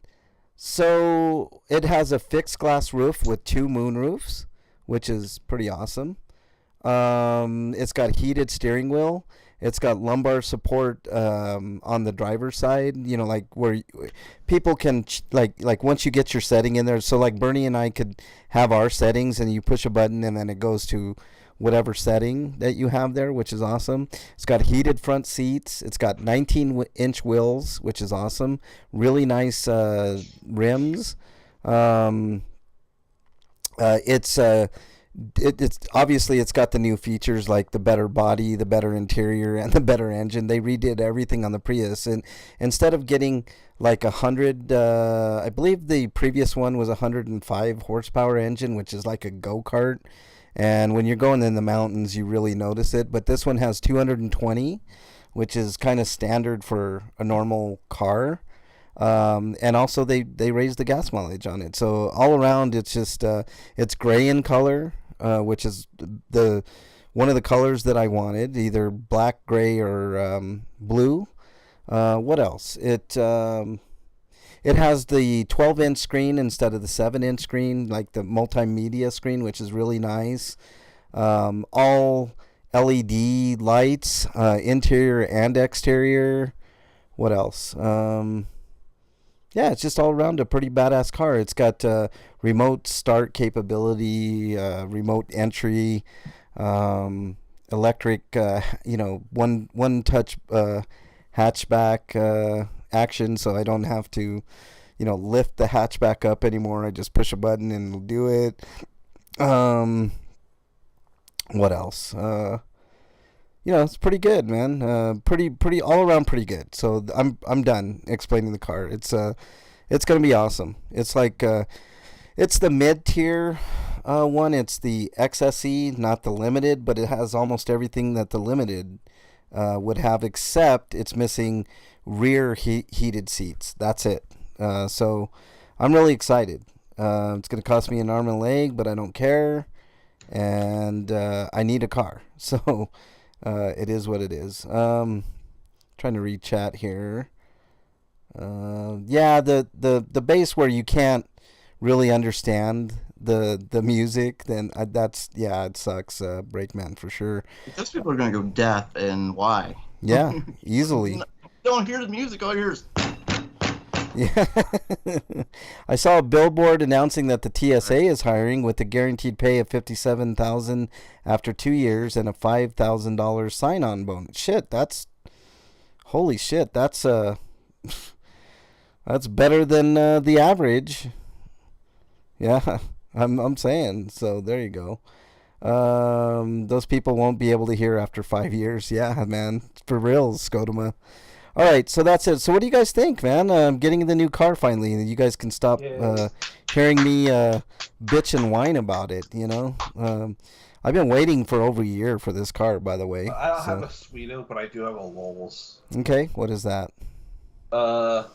so it has a fixed glass roof with 2 moon roofs, which is pretty awesome. It's got heated steering wheel. It's got lumbar support on the driver's side, like where people can like once you get your setting in there. So like Bernie and I could have our settings, and you push a button and then it goes to whatever setting that you have there, which is awesome. It's got heated front seats. It's got 19-inch wheels, which is awesome. Really nice rims. It's obviously it's got the new features like the better body, the better interior, and the better engine. They redid everything on the Prius, and instead of getting like 100, I believe the previous one was 105 horsepower engine, which is like a go-kart. And when you're going in the mountains, you really notice it. But this one has 220, which is kind of standard for a normal car. And also they raised the gas mileage on it. So all around, it's just it's gray in color, which is one of the colors that I wanted, either black, gray, or blue. What else? It has the 12-inch screen instead of the 7-inch screen, like the multimedia screen, which is really nice. All LED lights, interior and exterior. What else? Yeah, it's just all around a pretty badass car. It's got remote start capability, remote entry, electric, one touch hatchback action, so I don't have to, lift the hatchback up anymore. I just push a button and it'll do it. What else? It's pretty good, man. Pretty all around pretty good. So I'm done explaining the car. It's gonna be awesome. It's like it's the mid-tier one. It's the XSE, not the limited, but it has almost everything that the limited would have, except it's missing rear heated seats. That's it. So I'm really excited. It's gonna cost me an arm and a leg, but I don't care, and I need a car. So. It is what it is. Trying to read chat here. Yeah, the bass where you can't really understand the music, then it sucks. Brakeman for sure. Those people are gonna go deaf, and why? Yeah, easily. Don't hear the music. All you hear is. Yeah. I saw a billboard announcing that the TSA is hiring with a guaranteed pay of $57,000 after 2 years and a $5,000 sign-on bonus. Holy shit, that's better than the average. Yeah, I'm saying. So there you go. Those people won't be able to hear after 5 years. Yeah, man, for real, Scotoma. All right, so that's it. So what do you guys think, man? Getting the new car finally. You guys can stop hearing me bitch and whine about it, I've been waiting for over a year for this car, by the way. I don't have a Sweeto, but I do have a Lowell's. Okay, what is that? I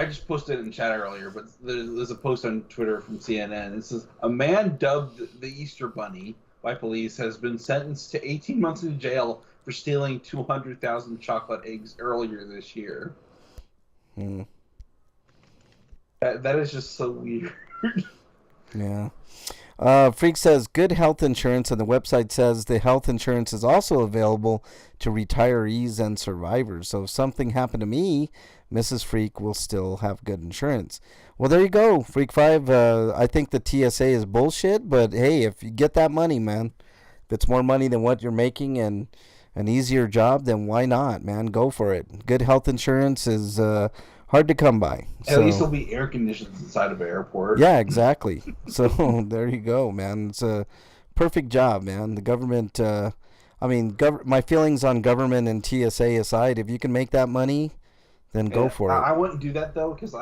just posted it in chat earlier, but there's a post on Twitter from CNN. It says, a man dubbed the Easter Bunny by police has been sentenced to 18 months in jail for stealing 200,000 chocolate eggs earlier this year. That is just so weird. Yeah. Freak says, good health insurance, and the website says the health insurance is also available to retirees and survivors. So if something happened to me, Mrs. Freak will still have good insurance. Well, there you go, Freak 5. I think the TSA is bullshit, but hey, if you get that money, man, if it's more money than what you're making and an easier job, then why not, man? Go for it. Good health insurance is hard to come by. At least there'll be air conditions inside of an airport. Yeah, exactly. So there you go, man. It's a perfect job, man. The government, I mean, my feelings on government and TSA aside, if you can make that money, then go for it. I wouldn't do that though, because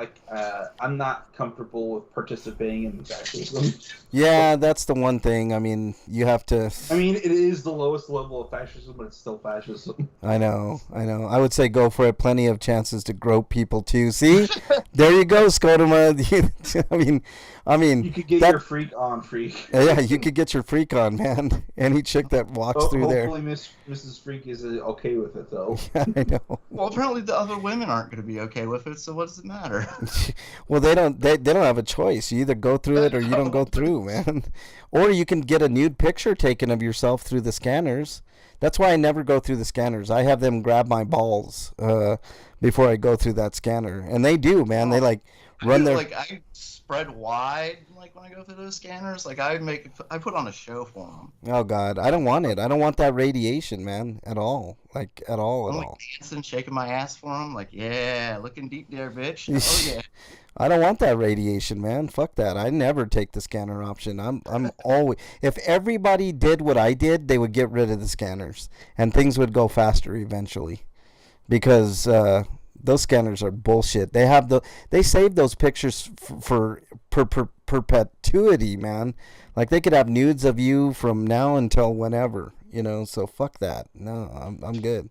I'm not comfortable with participating in fascism. Yeah, that's the one thing. I mean, you have to. I mean, it is the lowest level of fascism, but it's still fascism. I know. I would say go for it. Plenty of chances to grope people too. See, there you go, Scotoma. I mean, you could get your freak on, freak. Yeah, you could get your freak on, man. Any chick that walks through there. Hopefully, Mrs. Freak is okay with it, though. Yeah, I know. Well, apparently the other women aren't going to be okay with it, so what does it matter? Well, they don't have a choice. You either go through it or you don't go through, man. Or you can get a nude picture taken of yourself through the scanners. That's why I never go through the scanners. I have them grab my balls before I go through that scanner, and they do, man. They run their. I spread wide when I go through those scanners. I put on a show for them. Oh God, I don't want it. I don't want that radiation, man, at all. At all. I'm dancing, shaking my ass for them. Yeah, looking deep there, bitch. Oh yeah. I don't want that radiation, man. Fuck that. I never take the scanner option. I'm always. If everybody did what I did, they would get rid of the scanners, and things would go faster eventually, because those scanners are bullshit. They save those pictures for perpetuity, man. They could have nudes of you from now until whenever, So fuck that. No, I'm good.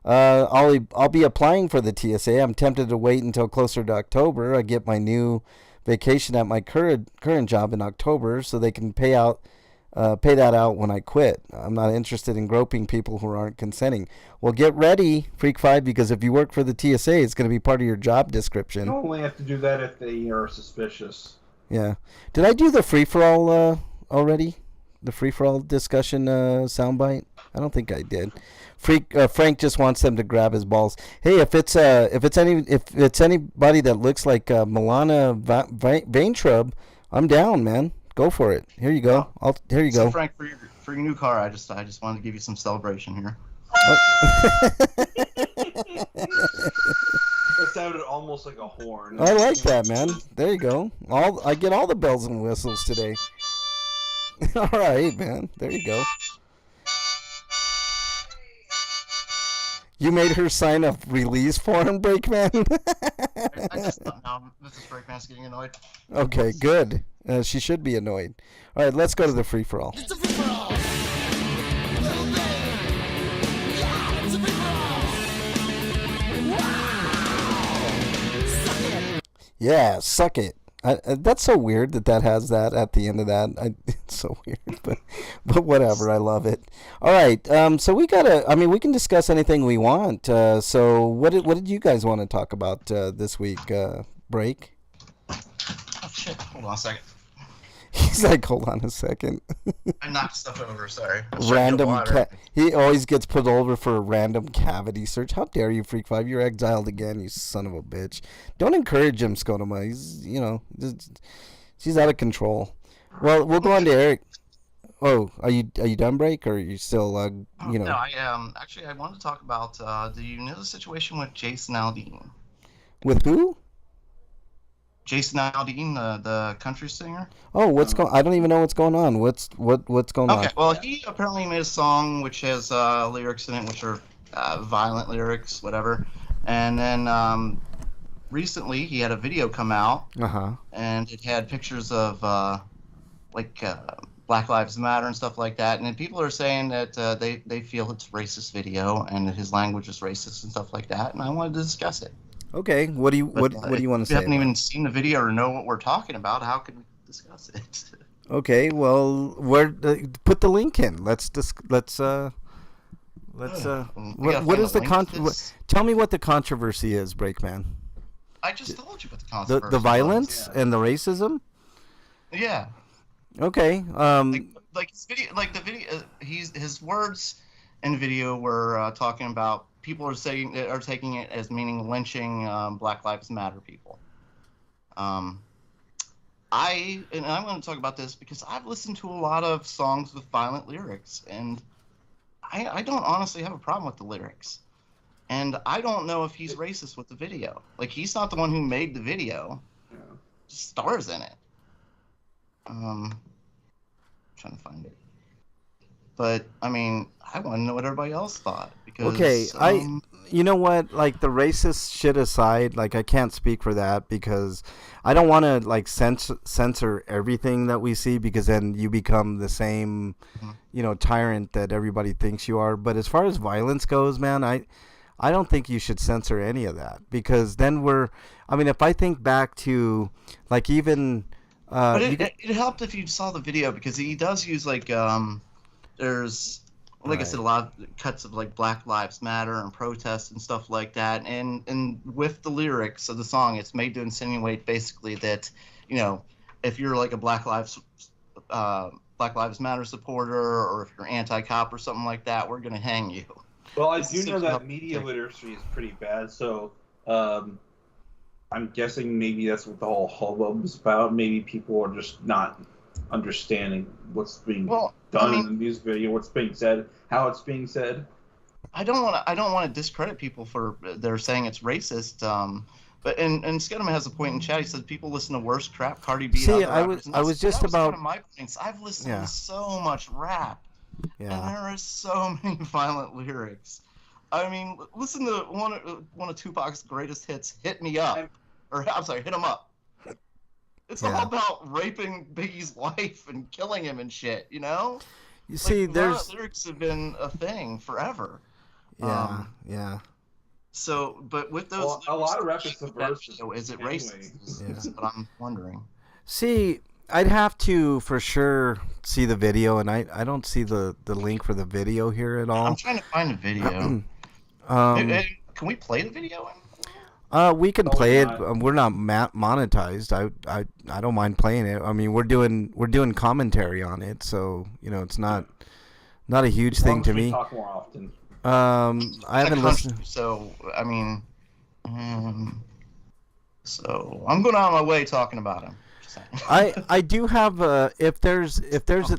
I'll be applying for the TSA. I'm tempted to wait until closer to October. I get my new vacation at my current job in October, so they can pay that out when I quit. I'm not interested in groping people who aren't consenting. Well, get ready, Freak 5, because if you work for the TSA, it's going to be part of your job description. You only have to do that if they are suspicious. Yeah. Did I do the free-for-all already? The free-for-all discussion soundbite? I don't think I did. Frank just wants them to grab his balls. Hey, if it's anybody that looks like Milana Vaintrub, I'm down, man. Go for it. Here you go. Here you go. Frank, for your new car, I just wanted to give you some celebration here. That sounded almost like a horn. I like that, man. There you go. I get all the bells and whistles today. All right, man. There you go. You made her sign a release form, Breakman? I just thought now Mrs. Breakman's getting annoyed. Okay, good. She should be annoyed. All right, let's go to the free-for-all. It's a free-for-all. Little baby. Yeah, it's a free-for-all. Wow. Suck it. Yeah, suck it. That's so weird that has that at the end of that. It's so weird, but whatever. I love it. All right. So we can discuss anything we want. So what did you guys want to talk about this week? Break. Oh shit! Hold on a second. He's like, hold on a second. I knocked stuff over. Sorry. Random he always gets put over for a random cavity search. How dare you, Freak 5? You're exiled again, you son of a bitch. Don't encourage him, Scotoma. He's out of control. Well, we'll go on to Eric. Oh, are you done, Break, or are you still No, I actually I wanted to talk about. Do you know the situation with Jason Aldean? With who? Jason Aldean, the country singer. Oh, I don't even know what's going on. What's going on? Okay, well, he apparently made a song which has lyrics in it which are violent lyrics, whatever. And then recently he had a video come out, and it had pictures of Black Lives Matter and stuff like that. And then people are saying that they feel it's a racist video and that his language is racist and stuff like that. And I wanted to discuss it. Okay, what do you want to say? If you haven't even seen the video or know what we're talking about, how can we discuss it? Okay, well, put the link in. What is the tell me what the controversy is, Breakman. I just told you what the controversy the violence and the racism? Yeah. Okay. His video, his words in the video were talking about people are taking it as meaning lynching Black Lives Matter people. I'm going to talk about this because I've listened to a lot of songs with violent lyrics, and I don't honestly have a problem with the lyrics. And I don't know if he's racist with the video. He's not the one who made the video. Yeah. Stars in it. Trying to find it. But I mean, I want to know what everybody else thought because Okay, you know what? Like the racist shit aside, like I can't speak for that because I don't want to like censor everything that we see because then you become the same, tyrant that everybody thinks you are. But as far as violence goes, man, I don't think you should censor any of that because then if I think back to like even. But it helped if you saw the video because he does use there's I said a lot of cuts of like Black Lives Matter and protests and stuff like that, and with the lyrics of the song, it's made to insinuate basically that if you're like a Black Lives Matter supporter or if you're anti-cop or something like that, we're gonna hang you. Well, I do know that media literacy is pretty bad, so I'm guessing maybe that's what the whole hubbub is about. Maybe people are just not understanding what's being done in the music video, what's being said, how it's being said. I don't want to discredit people for they're saying it's racist. But Skedman has a point in chat. He said people listen to worse crap, Cardi B. See, and other I was just about one of my points. I've listened to so much rap, and there are so many violent lyrics. I mean, listen to one of Tupac's greatest hits, "Hit Me Up." I'm sorry, "Hit 'Em Up." It's all about raping Biggie's wife and killing him and shit, You see, lyrics have been a thing forever. Yeah. So, but with those, a lot of rap is subversive. Is it racist? Is what I'm wondering. See, I'd have to for sure see the video, and I don't see the link for the video here at all. I'm trying to find the video. Can we play the video? We can play it. We're not monetized. I don't mind playing it. I mean, we're doing commentary on it, so it's not a huge thing to me. Talk more often. I haven't listened. So I mean, so I'm going out of my way talking about him. I do have if there's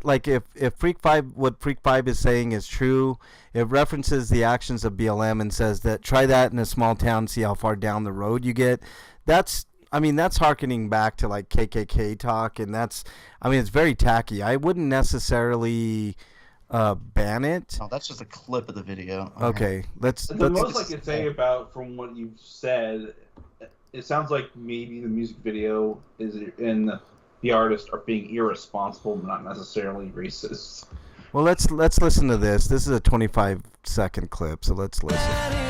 like if Freak 5 what Freak 5 is saying is true, it references the actions of BLM and says that try that in a small town, see how far down the road you get. That's hearkening back to like KKK talk, and it's very tacky. I wouldn't necessarily ban it. Oh, that's just a clip of the video. Okay, let's. The most I could say about from what you've said. It sounds like maybe the music video and the artist are being irresponsible, but not necessarily racist. Well, let's listen to this. This is a 25-second clip, so let's listen.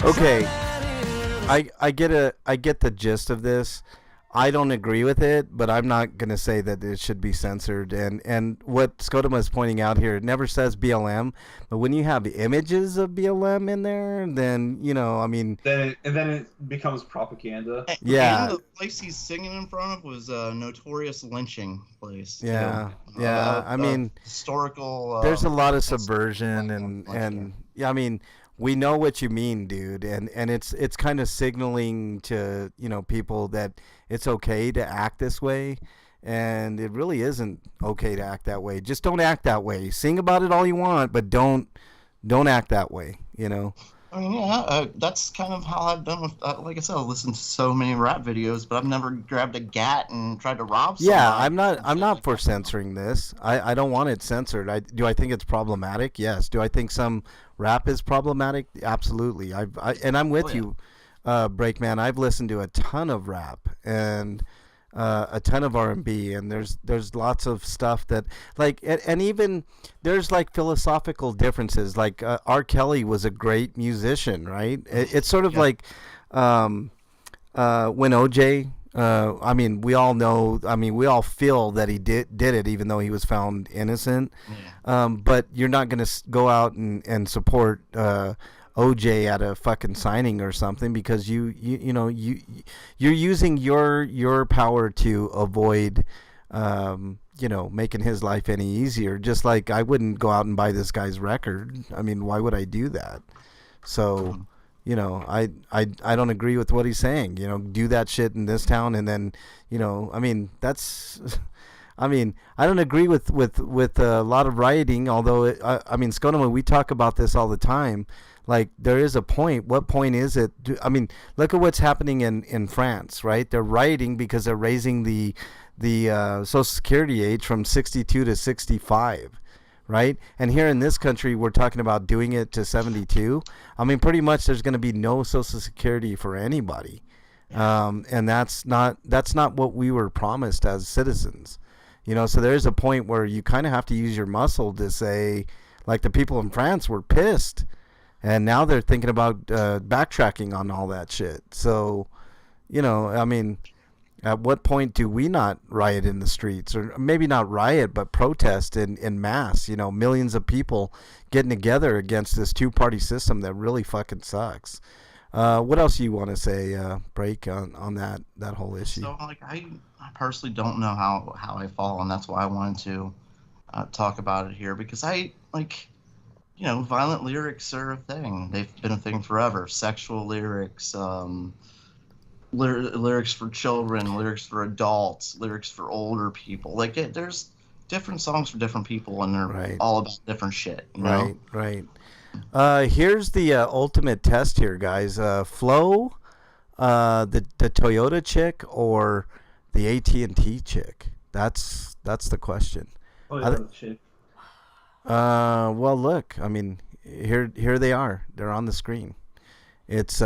Okay, I get the gist of this. I don't agree with it, but I'm not gonna say that it should be censored. And what Skodoma is pointing out here, it never says BLM, but when you have images of BLM in there, then then it becomes propaganda. Yeah. And the place he's singing in front of was a notorious lynching place. Yeah, historical. There's a lot of subversion and we know what you mean, dude, and it's kind of signaling to people that it's okay to act this way, and it really isn't okay to act that way. Just don't act that way. Sing about it all you want, but don't act that way. I mean, that's kind of how I've done with. Like I said, I've listened to so many rap videos, but I've never grabbed a gat and tried to rob somebody. Yeah, I'm not for censoring this. I don't want it censored. Do I think it's problematic? Yes. Do I think some rap is problematic? Absolutely. And I'm with you, Breakman. I've listened to a ton of rap and a ton of R&B, and there's lots of stuff that and even there's like philosophical differences. Like R. Kelly was a great musician, right? It's sort of like when OJ. We all know. We all feel that he did it, even though he was found innocent. Yeah. But you're not going to go out and support OJ at a fucking signing or something because you're using your power to avoid making his life any easier. Just like I wouldn't go out and buy this guy's record. Why would I do that? So I don't agree with what he's saying. Do that shit in this town, and then, I mean, that's, I mean, I don't agree with a lot of rioting. Although, I mean, Skonoma, we talk about this all the time. Like, there is a point. What point is it? I mean, look at what's happening in France, right? They're rioting because they're raising the Social Security age from 62 to 65. Right? And here in this country, we're talking about doing it to 72. I mean, pretty much there's going to be no Social Security for anybody. And that's not what we were promised as citizens. So there's a point where you kind of have to use your muscle to say, like, the people in France were pissed. And now they're thinking about backtracking on all that shit. So, I mean, at what point do we not riot in the streets? Or maybe not riot, but protest in mass, millions of people getting together against this two-party system that really fucking sucks. What else do you want to say, Break, on that whole issue? So, like, I personally don't know how I fall, and that's why I wanted to talk about it here, because violent lyrics are a thing. They've been a thing forever. Sexual lyrics, lyrics for children, lyrics for adults, lyrics for older people. Like, there's different songs for different people, and they're all about different shit. Right. Here's the ultimate test here, guys. Flo, the Toyota chick, or the AT&T chick? That's the question. Chick. Well, look. I mean, here they are. They're on the screen. It's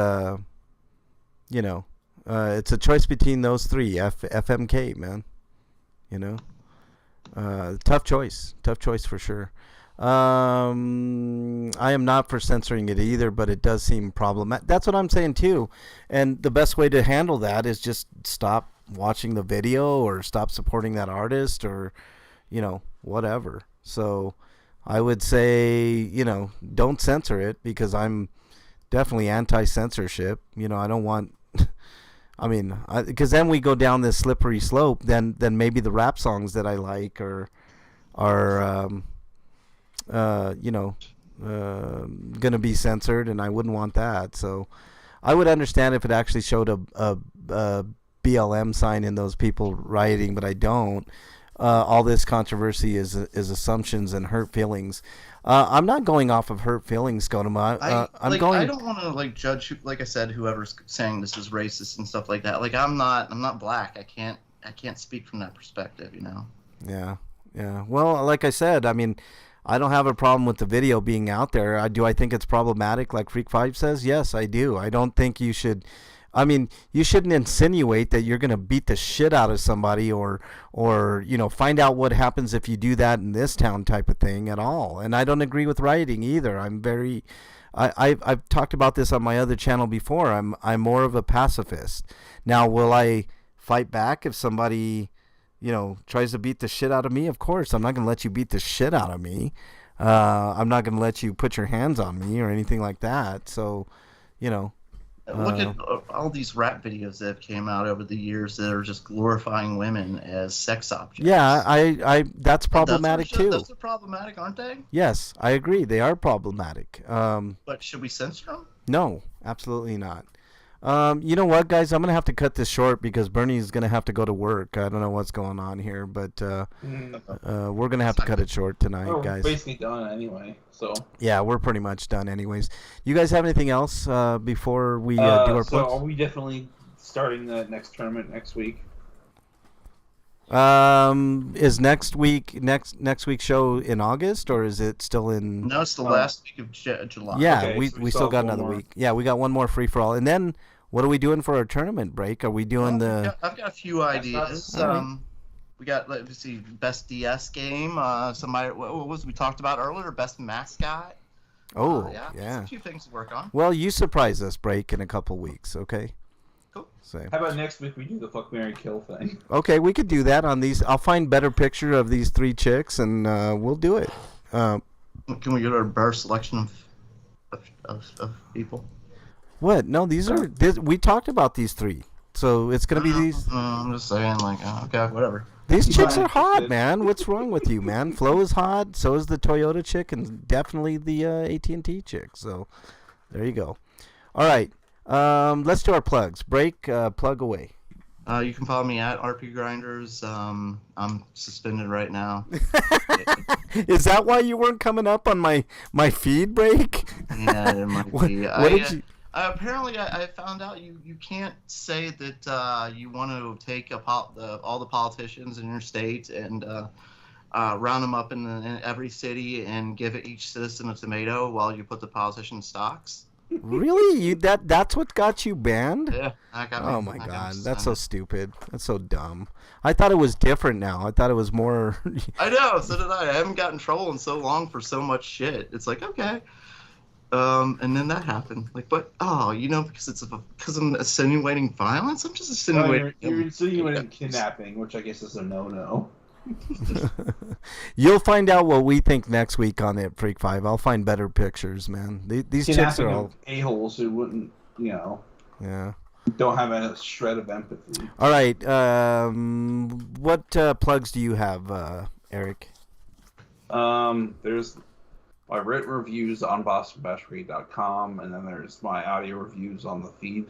it's a choice between those three. FMK, man. Tough choice for sure. I am not for censoring it either, but it does seem problematic. That's what I'm saying too. And the best way to handle that is just stop watching the video, or stop supporting that artist, or whatever. So I would say, don't censor it, because I'm definitely anti-censorship. I don't want, I mean, because then we go down this slippery slope. Then maybe the rap songs that I like are gonna be censored, and I wouldn't want that. So I would understand if it actually showed a BLM sign in those people rioting, but I don't. All this controversy is assumptions and hurt feelings. I'm not going off of hurt feelings, Skonoma. I don't want to judge, like I said, whoever's saying this is racist and stuff like that. Like, I'm not black. I can't speak from that perspective, Yeah. Well, like I said, I mean, I don't have a problem with the video being out there. Do I think it's problematic, like Freak 5 says? Yes, I do. I don't think you should. I mean, you shouldn't insinuate that you're going to beat the shit out of somebody, or find out what happens if you do that in this town type of thing at all. And I don't agree with rioting either. I've talked about this on my other channel before. I'm more of a pacifist. Now, will I fight back if somebody, tries to beat the shit out of me? Of course. I'm not going to let you beat the shit out of me. I'm not going to let you put your hands on me or anything like that. So, Look at all these rap videos that have came out over the years that are just glorifying women as sex objects. Yeah, I that's problematic too. Those are problematic, aren't they? Yes, I agree. They are problematic. But should we censor them? No, absolutely not. You know what, guys? I'm going to have to cut this short because Bernie's going to have to go to work. I don't know what's going on here, but we're going to have to cut it short tonight, guys. We're basically done anyway, so. Yeah, we're pretty much done anyways. You guys have anything else before we do our plugs? So are we definitely starting the next tournament next week? Is next week's show in August, or is it still in? No, it's the last week of July. Yeah, okay, we still got another week. Yeah, we got one more free for all, and then what are we doing for our tournament break? Are we doing I've got a few ideas. We got, let's see, best DS game. Somebody, what was we talked about earlier? Best mascot. Oh, yeah. Yeah. A few things to work on. Well, you surprise us, break in a couple weeks, okay? Cool. So. How about next week we do the fuck, marry, kill thing? Okay, we could do that on these. I'll find better picture of these three chicks, and we'll do it. Can we get our better selection of people? What? No, these are. We talked about these three, so it's gonna be these. I'm just saying, okay, whatever. These chicks are hot, man. What's wrong with you, man? Flo is hot. So is the Toyota chick, and definitely the AT&T chick. So there you go. All right. Let's do our plugs. Break. Plug away. You can follow me at RPGrinders. I'm suspended right now. Is that why you weren't coming up on my feed, Break? Yeah, it might What, be. what did you? Apparently, I found out you can't say that you want to take all the politicians in your state and round them up in every city and give each citizen a tomato while you put the politician in stocks. Really? That's what got you banned? Yeah, that got me. Oh my that got me god, that's suspended. so stupid. That's so dumb. I thought it was different now. I thought it was more. I know, so did I. I haven't gotten in trouble in so long for so much shit. It's like, okay. And then that happened. Like, but because I'm insinuating violence. I'm just insinuating. You're insinuating kidnapping, which I guess is a no-no. You'll find out what we think next week on it, Freak 5. I'll find better pictures, man. These chicks Kidnapping are all. a-holes who wouldn't, Yeah. don't have a shred of empathy. All right. What plugs do you have, Eric? There's my written reviews on bostonbashread.com, and then there's my audio reviews on the feed.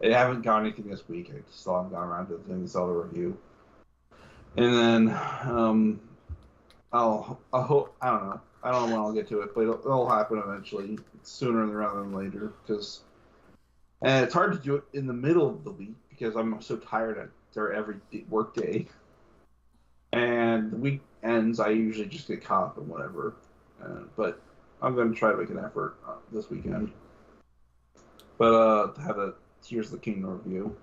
I haven't got anything this week. I still haven't gone around to doing this other review. And then I'll hope, I don't know. I don't know when I'll get to it, but it'll happen eventually, sooner rather than later. And it's hard to do it in the middle of the week because I'm so tired after every work day. And the weekends, I usually just get caught up in whatever. But I'm going to try to make an effort this weekend. But to have a Tears of the Kingdom review.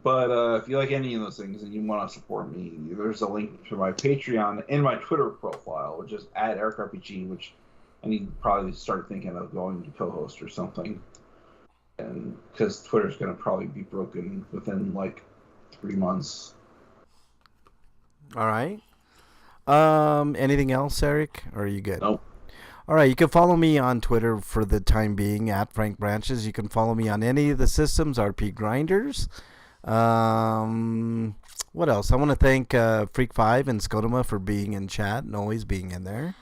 But if you like any of those things and you want to support me, there's a link to my Patreon and my Twitter profile, which is at EricRPG, which I need to probably start thinking of going to co-host or something. And because Twitter's going to probably be broken within like 3 months. All right. Anything else, Eric? Or are you good? Nope. All right, you can follow me on Twitter for the time being at Frank Branches. You can follow me on any of the systems, RPGrinders. What else? I want to thank Freak 5 and Skodoma for being in chat and always being in there.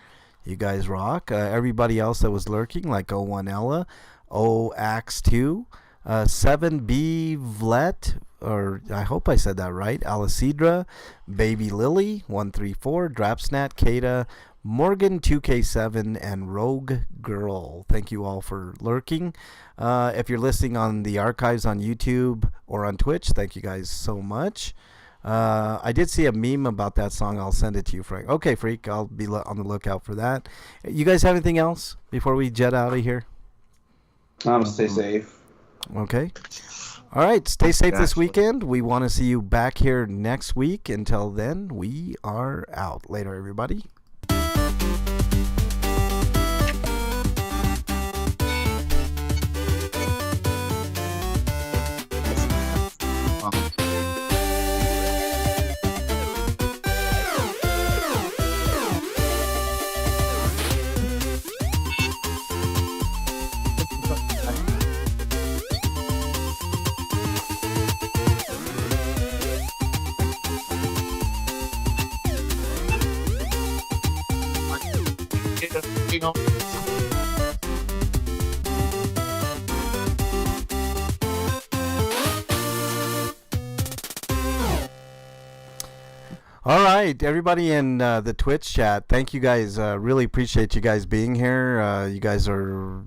You guys rock. Everybody else that was lurking, like O1 Ella, Oax2, 7B Vlet, or I hope I said that right, Alicidra, Baby Lily, 134, Drapsnat, Kata, Morgan 2K7, and Rogue Girl. Thank you all for lurking. If you're listening on the archives on YouTube or on Twitch, thank you guys so much. I did see a meme about that song. I'll send it to you, Frank. Okay, Freak. I'll be on the lookout for that. You guys have anything else before we jet out of here? Stay safe. Okay. All right. Stay safe this weekend. We want to see you back here next week. Until then, we are out. Later, everybody. All right, everybody in the Twitch chat, thank you guys. Really appreciate you guys being here. You guys are,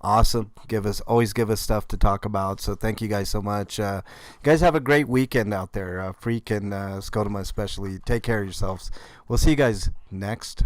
awesome. Always give us stuff to talk about. So thank you guys so much. You guys have a great weekend out there. Freak and Skodoma especially. Take care of yourselves. We'll see you guys next